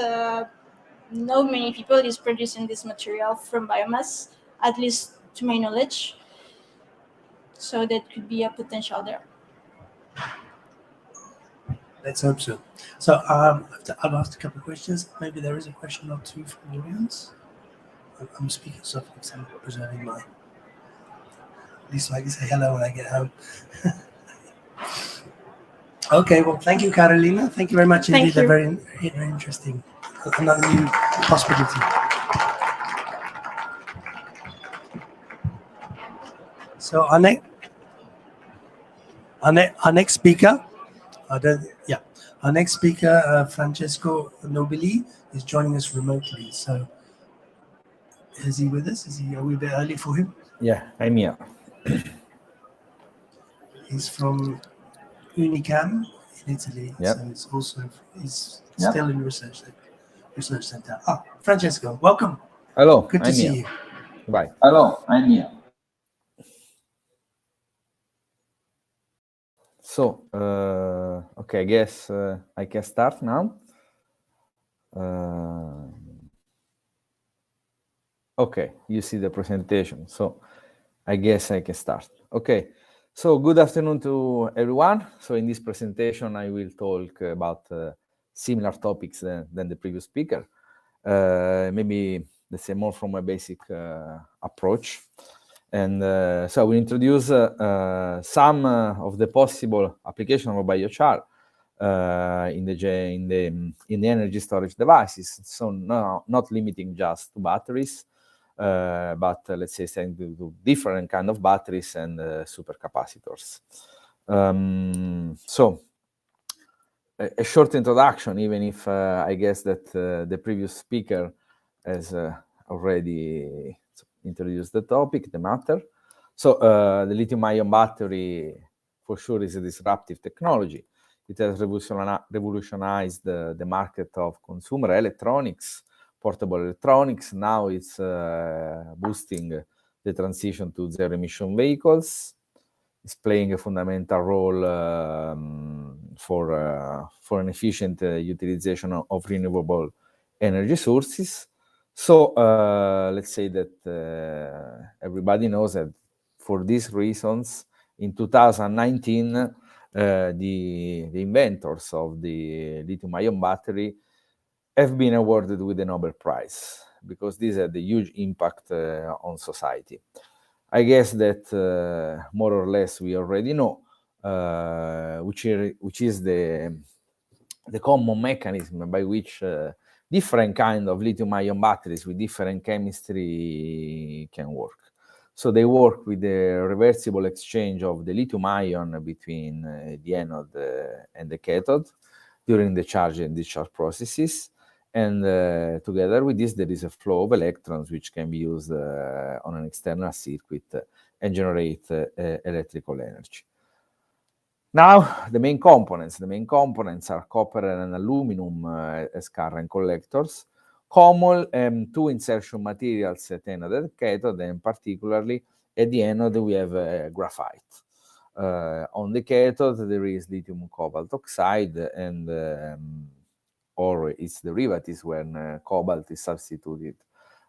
not many people is producing this material from biomass, at least to my knowledge. So that could be a potential there. Let's hope so. So I've asked a couple of questions. Maybe there is a question or two from the audience. I'm speaking softly because I'm preserving my. At least so I can say hello when I get home. Okay, well, thank you, Carolina. Thank you very much indeed. They're very, very interesting. Another new possibility. So our next speaker, our next speaker, Francesco Nobili, is joining us remotely. So is he with us? Are we a bit early for him? Yeah, I'm here. He's from Unicam in Italy. Yep. So he's still in research center. Francesco, welcome. Hello. Good to see you. Bye. Hello, I'm here. So, okay, I guess I can start now. Okay, you see the presentation. So, I guess I can start. Okay. So good afternoon to everyone. So in this presentation, I will talk about similar topics than the previous speaker. Maybe let's say more from a basic approach. And so I will introduce some of the possible application of biochar in the energy storage devices. So not limiting just to batteries, but let's say sending to different kind of batteries and supercapacitors. So a short introduction, even if I guess that the previous speaker has already introduced the topic, the matter. So the lithium-ion battery for sure is a disruptive technology. It has revolutionized the market of consumer electronics, portable electronics. Now it's boosting the transition to zero-emission vehicles. It's playing a fundamental role for an efficient utilization of renewable energy sources. So let's say that everybody knows that for these reasons, in 2019, the inventors of the lithium-ion battery have been awarded with the Nobel Prize because this had a huge impact on society. I guess that more or less we already know which is the common mechanism by which different kind of lithium-ion batteries with different chemistry can work. So they work with the reversible exchange of the lithium ion between the anode and the cathode during the charge and discharge processes. And together with this, there is a flow of electrons which can be used on an external circuit and generate electrical energy. Now, the main components are copper and aluminum as current collectors, common two insertion materials at anode and cathode, and particularly at the anode we have graphite. On the cathode there is lithium cobalt oxide and or its derivatives when cobalt is substituted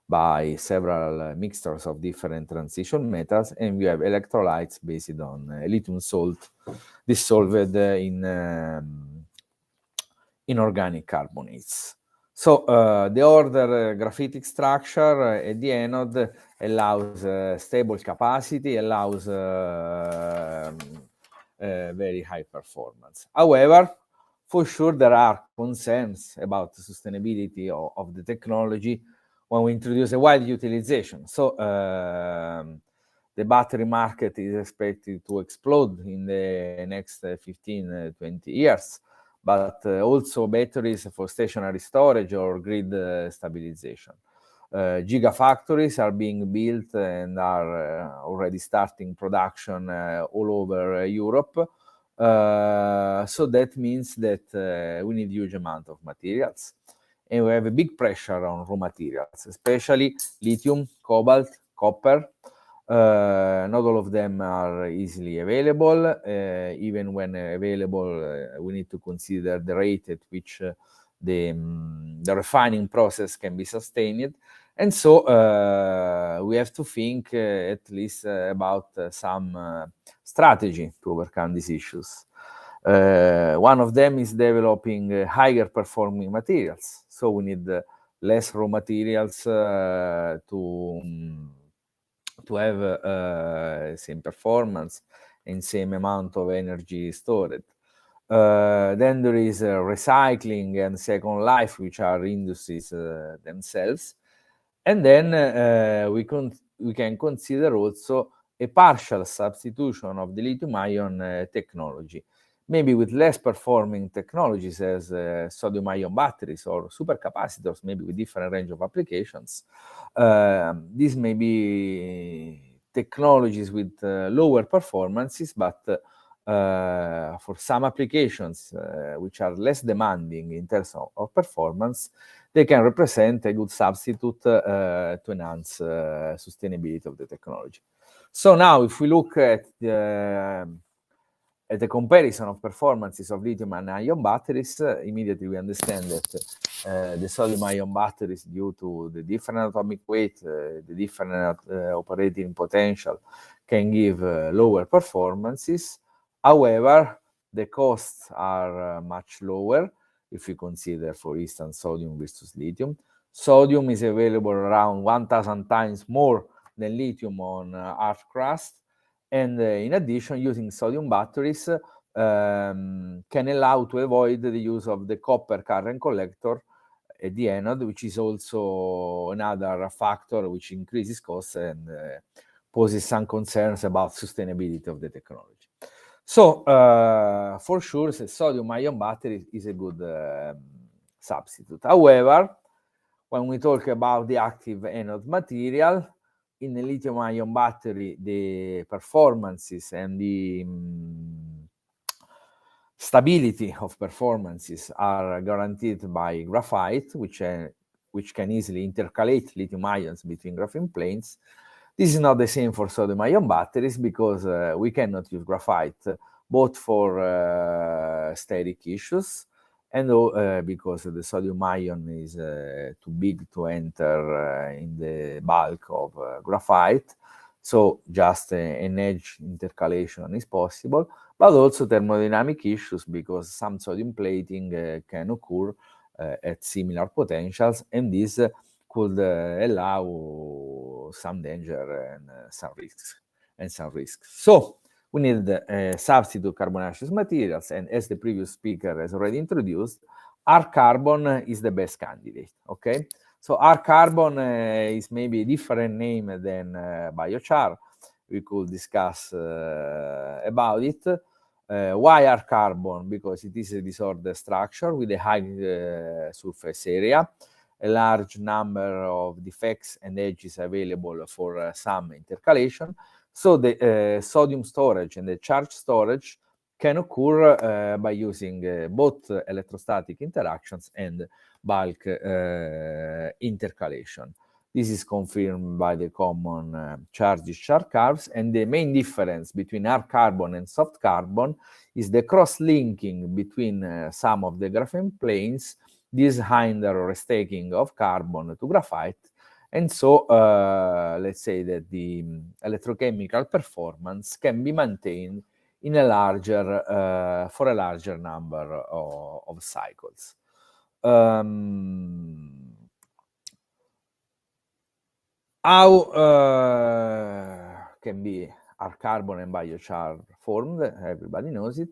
by several mixtures of different transition metals, and we have electrolytes based on lithium salt dissolved in inorganic carbonates. So the order graphitic structure at the anode allows stable capacity, allows very high performance. However, for sure there are concerns about the sustainability of the technology when we introduce a wide utilization. So the battery market is expected to explode in the next 15, 20 years, but also batteries for stationary storage or grid stabilization. Gigafactories are being built and are already starting production all over Europe. So that means that we need huge amount of materials. And we have a big pressure on raw materials, especially lithium, cobalt, copper. Not all of them are easily available. Even when available, we need to consider the rate at which the refining process can be sustained. And so we have to think at least about some strategy to overcome these issues. One of them is developing higher performing materials. So we need less raw materials to have same performance and same amount of energy stored. Then there is recycling and second life, which are industries themselves. And then we can consider also a partial substitution of the lithium-ion technology, maybe with less performing technologies as sodium-ion batteries or supercapacitors, maybe with different range of applications. These may be technologies with lower performances, but for some applications which are less demanding in terms of performance, they can represent a good substitute to enhance sustainability of the technology. So now, if we look at the comparison of performances of lithium and ion batteries, immediately we understand that the sodium-ion batteries, due to the different atomic weight, the different operating potential, can give lower performances. However, the costs are much lower if you consider, for instance, sodium versus lithium. Sodium is available around 1,000 times more than lithium on Earth crust. And in addition, using sodium batteries can allow to avoid the use of the copper current collector at the anode, which is also another factor which increases costs and poses some concerns about sustainability of the technology. So for sure, the sodium-ion battery is a good substitute. However, when we talk about the active anode material, in the lithium-ion battery, the performances and the stability of performances are guaranteed by graphite, which can easily intercalate lithium ions between graphene planes. This is not the same for sodium-ion batteries because we cannot use graphite both for static issues and because the sodium ion is too big to enter in the bulk of graphite. So just an edge intercalation is possible, but also thermodynamic issues because some sodium plating can occur at similar potentials, and this could allow some danger and some risks. So we need substitute carbonaceous materials, and as the previous speaker has already introduced, R-carbon is the best candidate, okay? So R-carbon is maybe a different name than biochar. We could discuss about it. Why R-carbon? Because it is a disordered structure with a high surface area, a large number of defects and edges available for some intercalation. So the sodium storage and the charge storage can occur by using both electrostatic interactions and bulk intercalation. This is confirmed by the common charge-discharge curves, and the main difference between R-carbon and soft carbon is the cross-linking between some of the graphene planes, this hinder restaking of carbon to graphite, and so let's say that the electrochemical performance can be maintained in a larger for a larger number of cycles. How can be R-carbon and biochar formed? Everybody knows it.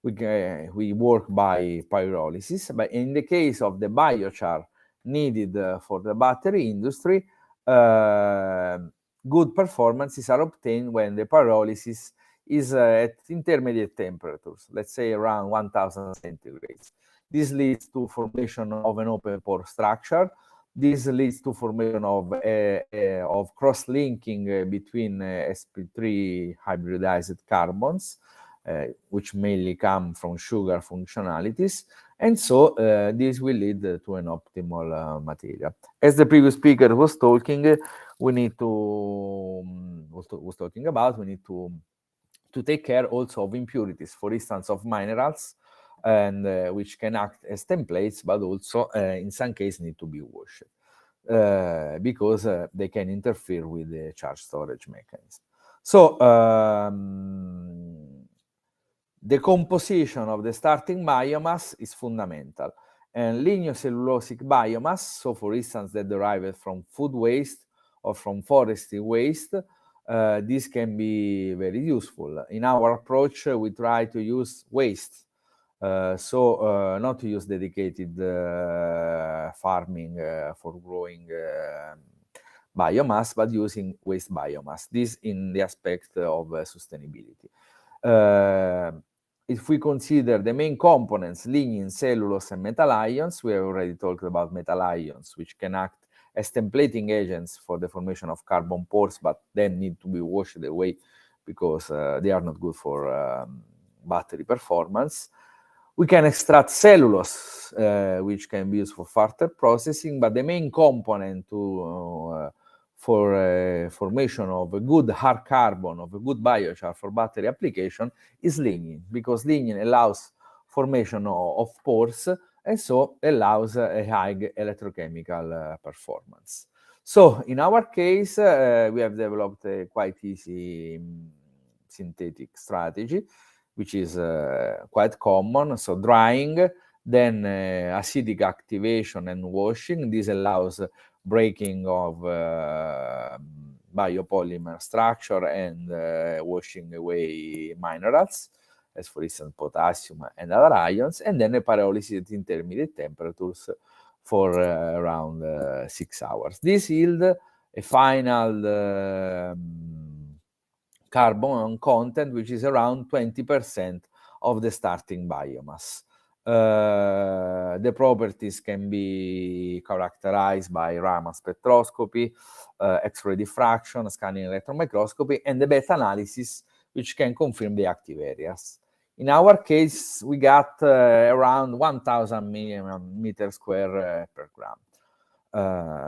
We work by pyrolysis, but in the case of the biochar, needed for the battery industry, good performances are obtained when the pyrolysis is at intermediate temperatures, let's say around 1000 centigrades. This leads to formation of an open pore structure. This leads to formation of cross-linking between sp3 hybridized carbons, which mainly come from sugar functionalities. And so this will lead to an optimal material. As the previous speaker was talking, we need to, was talking about, we need to take care also of impurities, for instance, of minerals, and which can act as templates, but also in some cases need to be washed because they can interfere with the charge storage mechanism. So the composition of the starting biomass is fundamental. And lignocellulosic biomass, so for instance, that derived from food waste or from forestry waste, this can be very useful. In our approach, we try to use waste. Not to use dedicated farming for growing biomass, but using waste biomass. This in the aspect of sustainability. If we consider the main components, lignin, cellulose, and metal ions, we have already talked about metal ions, which can act as templating agents for the formation of carbon pores, but then need to be washed away because they are not good for battery performance. We can extract cellulose, which can be used for further processing, but the main component for formation of a good hard carbon, of a good biochar for battery application is lignin, because lignin allows formation of pores and so allows a high electrochemical performance. So in our case, we have developed a quite easy synthetic strategy, which is quite common. So drying, then acidic activation and washing. This allows breaking of biopolymer structure and washing away minerals, as for instance potassium and other ions, and then a pyrolysis at intermediate temperatures for around 6 hours. This yield a final carbon content which is around 20% of the starting biomass. The properties can be characterized by Raman spectroscopy, X-ray diffraction, scanning electron microscopy, and the beta analysis, which can confirm the active areas. In our case, we got around 1,000 meters square per gram.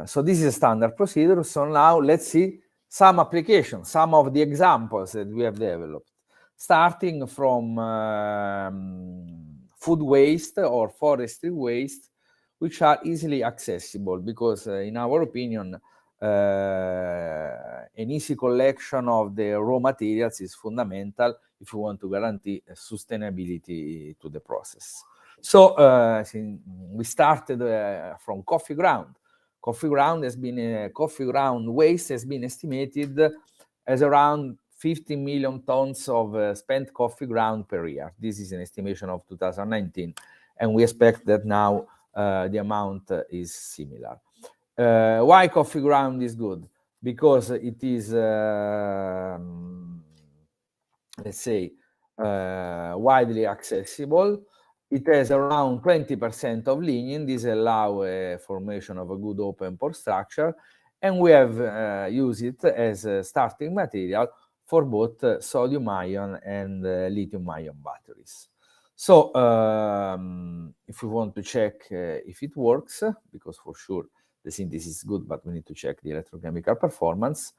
So this is a standard procedure. So now let's see some applications, some of the examples that we have developed, starting from food waste or forestry waste, which are easily accessible because, in our opinion, an easy collection of the raw materials is fundamental if you want to guarantee sustainability to the process. So we started from coffee ground. Coffee ground waste has been estimated as around 50 million tons of spent coffee ground per year. This is an estimation of 2019, and we expect that now the amount is similar. Why coffee ground is good? Because it is, let's say, widely accessible. It has around 20% of lignin. This allows a formation of a good open pore structure, and we have used it as a starting material for both sodium-ion and lithium-ion batteries. So if we want to check if it works, because for sure the synthesis is good, but we need to check the electrochemical performance,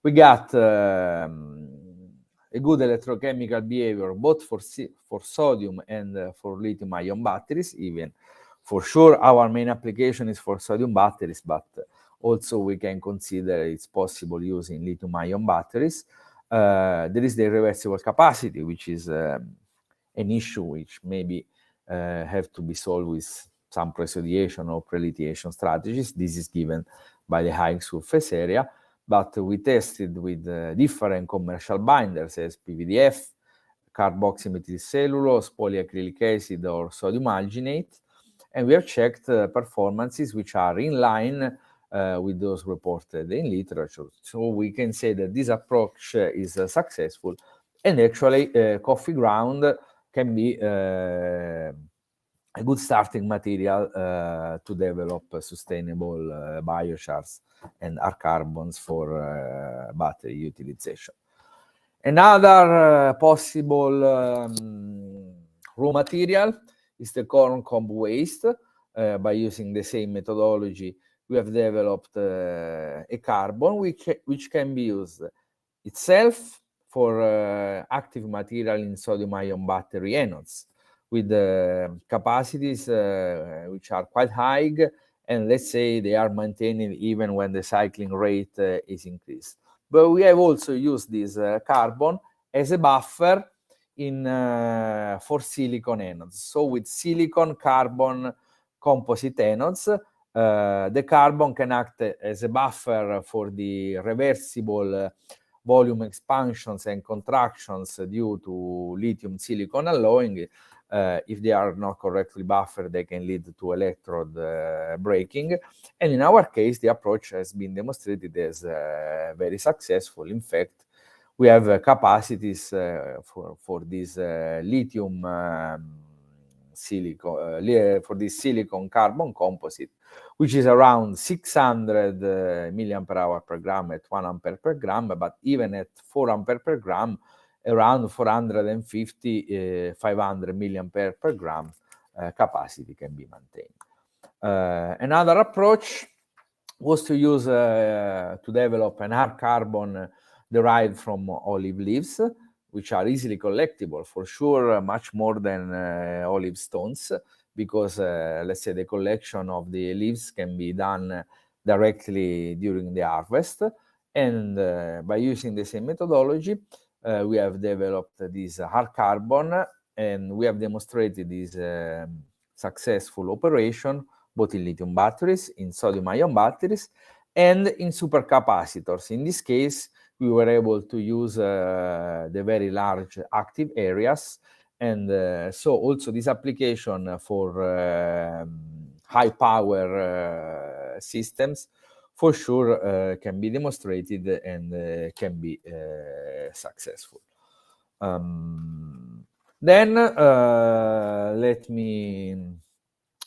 we got a good electrochemical behavior both for sodium and for lithium-ion batteries. Even for sure our main application is for sodium batteries, but also we can consider it's possible using lithium-ion batteries. There is the reversible capacity, which is an issue which maybe have to be solved with some presodiation or prelithiation strategies. This is given by the high surface area, but we tested with different commercial binders as PVDF, carboxymethyl cellulose, polyacrylic acid, or sodium alginate, and we have checked performances which are in line with those reported in literature. So we can say that this approach is successful, and actually coffee ground can be a good starting material to develop sustainable biochars and hard carbons for battery utilization. Another possible raw material is the corn cob waste. By using the same methodology, we have developed a carbon which can be used itself for active material in sodium-ion battery anodes with capacities which are quite high, and let's say they are maintained even when the cycling rate is increased. But we have also used this carbon as a buffer for silicon anodes. So with silicon carbon composite anodes, the carbon can act as a buffer for the reversible volume expansions and contractions due to lithium silicon alloying. If they are not correctly buffered, they can lead to electrode breaking. And in our case, the approach has been demonstrated as very successful. In fact, we have capacities for this lithium for this silicon carbon composite, which is around 600 milliampere hour per gram at 1 ampere per gram, but even at 4 ampere per gram, around 450, 500 milliampere per gram capacity can be maintained. Another approach was to use to develop an hard carbon derived from olive leaves, which are easily collectible, for sure, much more than olive stones, because let's say the collection of the leaves can be done directly during the harvest. And by using the same methodology, we have developed this hard carbon, and we have demonstrated this successful operation both in lithium batteries, in sodium-ion batteries, and in supercapacitors. In this case, we were able to use the very large active areas, and so also this application for high power systems for sure can be demonstrated and can be successful. Then let me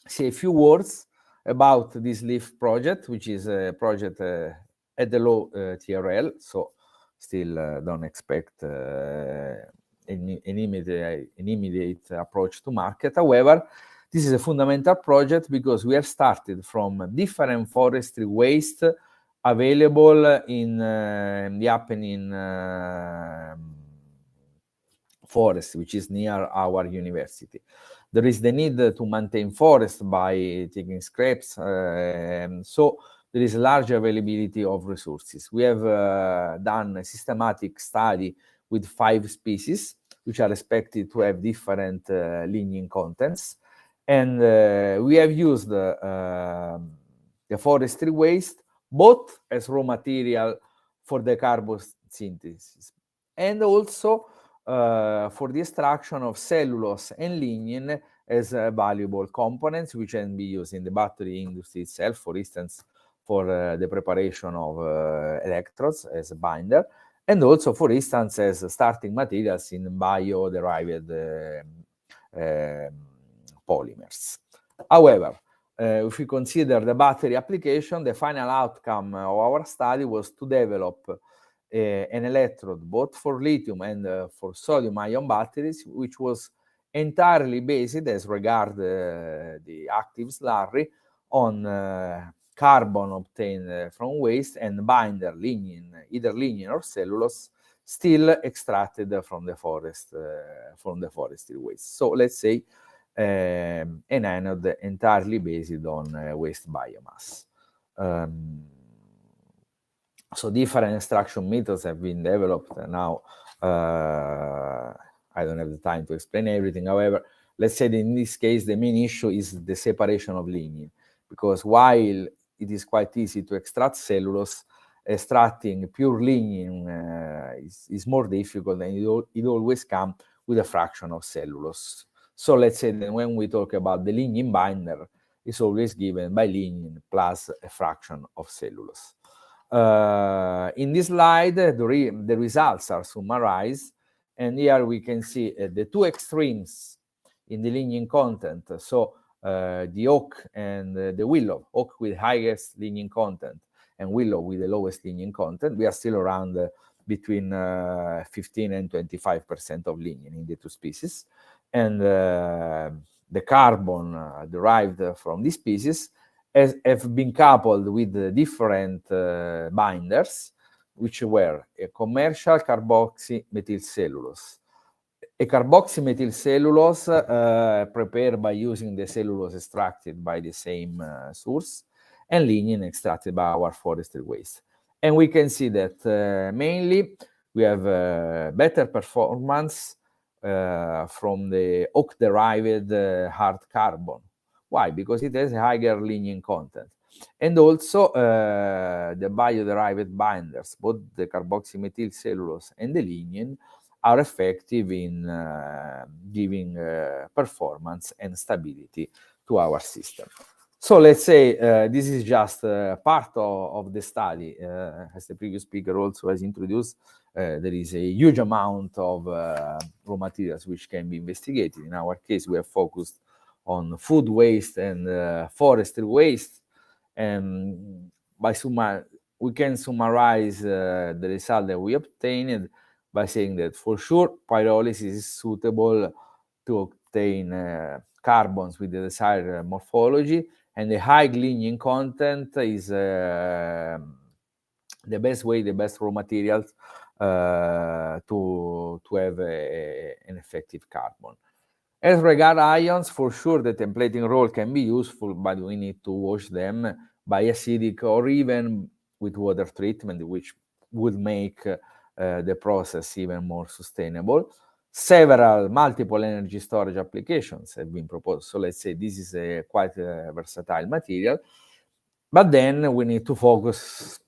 say a few words about this LEAF project, which is a project at the low TRL, so still don't expect an immediate approach to market. However, this is a fundamental project because we have started from different forestry waste available in the Apennine forest, which is near our university. There is the need to maintain forest by taking scraps, so there is a large availability of resources. We have done a systematic study with 5 species, which are expected to have different lignin contents. And we have used the forestry waste both as raw material for the carbon synthesis and also for the extraction of cellulose and lignin as valuable components, which can be used in the battery industry itself, for instance, for the preparation of electrodes as a binder, and also, for instance, as starting materials in bio-derived polymers. However, if we consider the battery application, the final outcome of our study was to develop an electrode both for lithium and for sodium-ion batteries, which was entirely based, as regard the active slurry, on carbon obtained from waste and binder lignin, either lignin or cellulose, still extracted from the forest, from the forestry waste. So let's say an anode entirely based on waste biomass. So different extraction methods have been developed now. I don't have the time to explain everything. However, let's say that in this case, the main issue is the separation of lignin, because while it is quite easy to extract cellulose, extracting pure lignin is more difficult, and it always comes with a fraction of cellulose. So let's say that when we talk about the lignin binder, is always given by lignin plus a fraction of cellulose. In this slide, the results are summarized, and here we can see the two extremes in the lignin content. So the oak and the willow, oak with highest lignin content and willow with the lowest lignin content. We are still around between 15 and 25% of lignin in the two species. And the carbon derived from this species have been coupled with different binders, which were a commercial carboxymethylcellulose, a carboxymethylcellulose prepared by using the cellulose extracted by the same source, and lignin extracted by our forestry waste. And we can see that mainly we have better performance from the oak-derived hard carbon. Why? Because it has a higher lignin content. And also the bio-derived binders, both the carboxymethylcellulose and the lignin, are effective in giving performance and stability to our system. So let's say this is just part of the study. As the previous speaker also has introduced, there is a huge amount of raw materials which can be investigated. In our case, we have focused on food waste and forestry waste. And we can summarize the result that we obtained by saying that for sure pyrolysis is suitable to obtain carbons with the desired morphology, and the high lignin content is the best way, the best raw materials to have an effective carbon. As regard ions, for sure the templating roll can be useful, but we need to wash them by acidic or even with water treatment, which would make the process even more sustainable. Several multiple energy storage applications have been proposed. So let's say this is a quite versatile material, but then we need to focus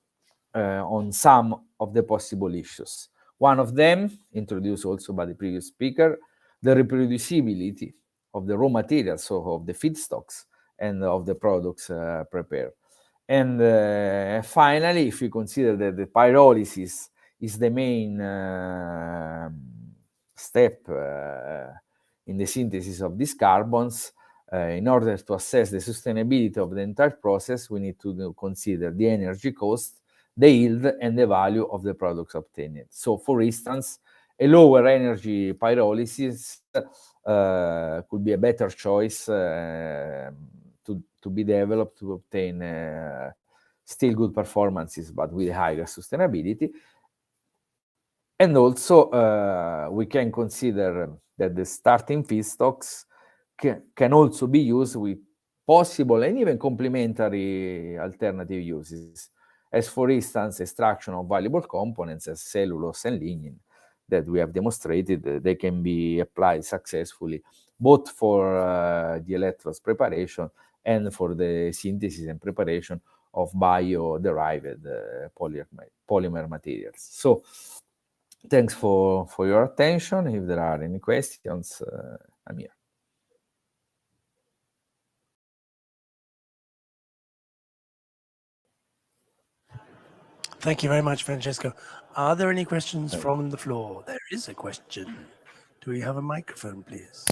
on some of the possible issues. One of them, introduced also by the previous speaker, the reproducibility of the raw materials, so of the feedstocks and of the products prepared. And finally, if we consider that the pyrolysis is the main step in the synthesis of these carbons, in order to assess the sustainability of the entire process, we need to consider the energy cost, the yield, and the value of the products obtained. So, for instance, a lower energy pyrolysis could be a better choice to be developed to obtain still good performances, but with higher sustainability. And also, we can consider that the starting feedstocks can also be used with possible and even complementary alternative uses, as for instance, extraction of valuable components as cellulose and lignin that we have demonstrated they can be applied successfully both for the electrodes preparation and for the synthesis and preparation of bio-derived polymer materials. So thanks for your attention. If there are any questions, I'm here. Thank you very much, Francesco. Are there any questions from the floor? There is a question. Do we have a microphone, please?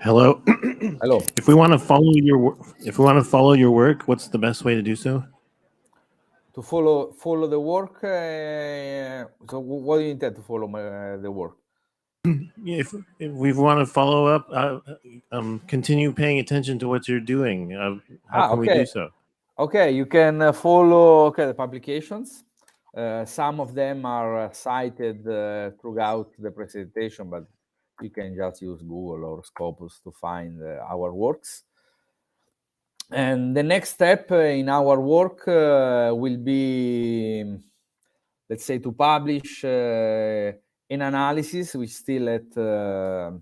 Hello. Hello. If we want to follow your work, what's the best way to do so? To follow the work. So what do you intend to follow the work? If we want to follow up, continue paying attention to what you're doing. How can we do so? Okay, you can follow the publications. Some of them are cited throughout the presentation, but you can just use Google or Scopus to find our works. And the next step in our work will be, let's say, to publish an analysis which is still at the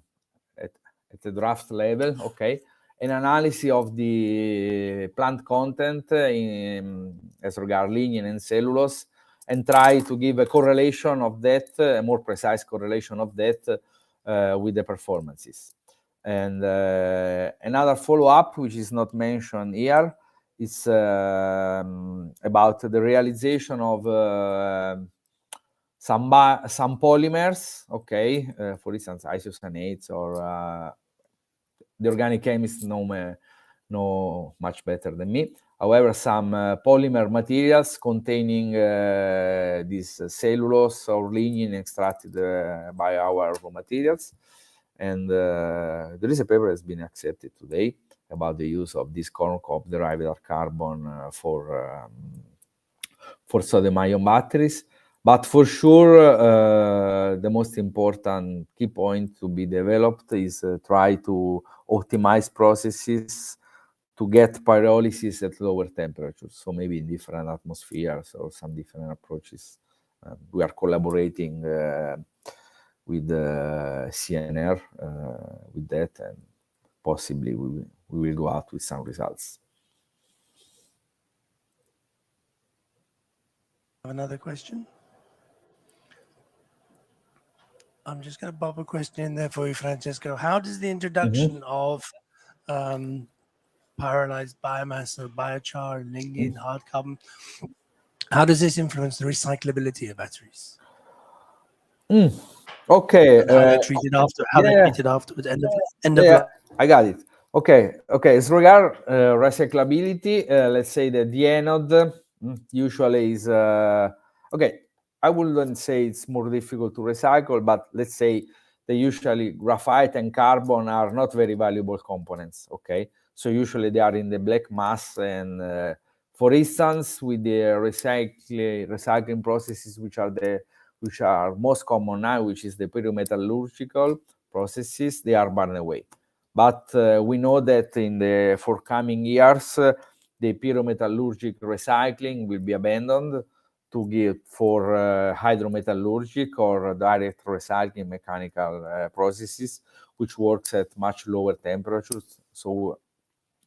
draft level, okay, an analysis of the plant content as regard lignin and cellulose, and try to give a correlation of that, a more precise correlation of that with the performances. And another follow-up, which is not mentioned here, is about the realization of some polymers, okay, for instance, isocyanates, or the organic chemists know much better than me. However, some polymer materials containing this cellulose or lignin extracted by our raw materials. And there is a paper that's been accepted today about the use of this corn cob derived carbon for sodium-ion batteries. But for sure, the most important key point to be developed is try to optimize processes to get pyrolysis at lower temperatures. So maybe in different atmospheres or some different approaches. We are collaborating with CNR with that, and possibly we will go out with some results. Another question? I'm just going to pop a question in there for you, Francesco. How does the introduction of pyrolyzed biomass or biochar, lignin, hard carbon, how does this influence the recyclability of batteries? Okay. And how they're treated after, they're treated afterwards, end of life. I got it. Okay. As regard recyclability, let's say that the anode usually is okay. I wouldn't say it's more difficult to recycle, but let's say they usually graphite and carbon are not very valuable components. Okay, so usually they are in the black mass, and for instance, with the recycling processes, which are most common now, which is the pyrometallurgical processes, they are burned away. But we know that in the forthcoming years, the pyrometallurgic recycling will be abandoned to give for hydrometallurgic or direct recycling mechanical processes, which works at much lower temperatures, so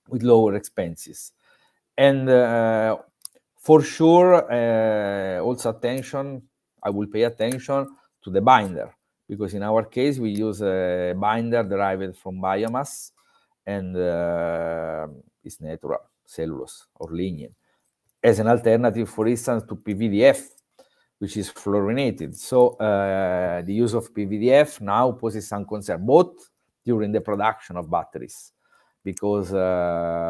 with lower expenses. And for sure, also attention, I will pay attention to the binder, because in our case, we use a binder derived from biomass, and it's natural, cellulose or lignin, as an alternative, for instance, to PVDF, which is fluorinated. So the use of PVDF now poses some concern, both during the production of batteries, because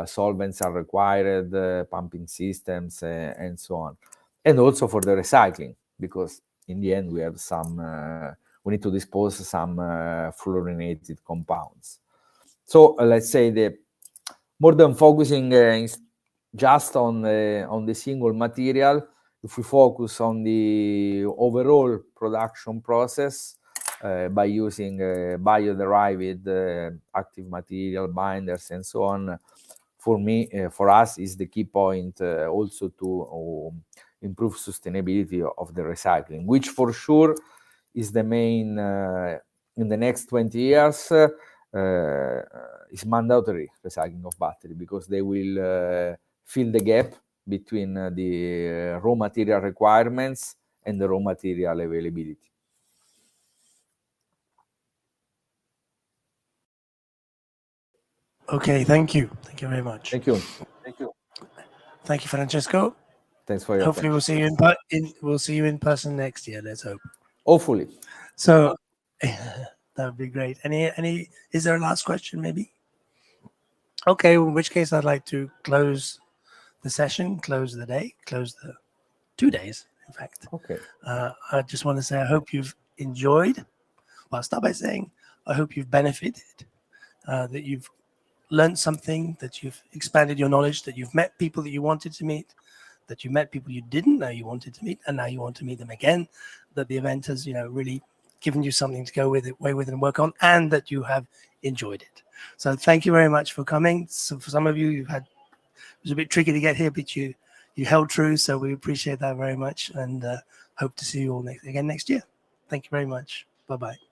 solvents are required, pumping systems, and so on. And also for the recycling, because in the end we have we need to dispose some fluorinated compounds. So let's say the more than focusing just on the single material, if we focus on the overall production process by using bio-derived active material, binders, and so on, for us, is the key point also to improve sustainability of the recycling, which for sure is the main, in the next 20 years, is mandatory recycling of battery, because they will fill the gap between the raw material requirements and the raw material availability. Okay, thank you. Thank you very much. Thank you. Thank you, Francesco. Thanks for your Hopefully attention. we'll see you in person next year. Let's hope. Hopefully. So that would be great. Is there a last question maybe? Okay, in which case I'd like to close the session, close the day, close the 2 days, in fact. Okay. I just want to say I hope you've enjoyed. Well, I'll start by saying I hope you've benefited, that you've learned something, that you've expanded your knowledge, that you've met people that you wanted to meet, that you met people you didn't know you wanted to meet, and now you want to meet them again, that the event has, really given you something to go away with and work on, and that you have enjoyed it. So thank you very much for coming. So for some of you, it was a bit tricky to get here, but you held true, so we appreciate that very much, and hope to see you all again next year. Thank you very much. Bye-bye.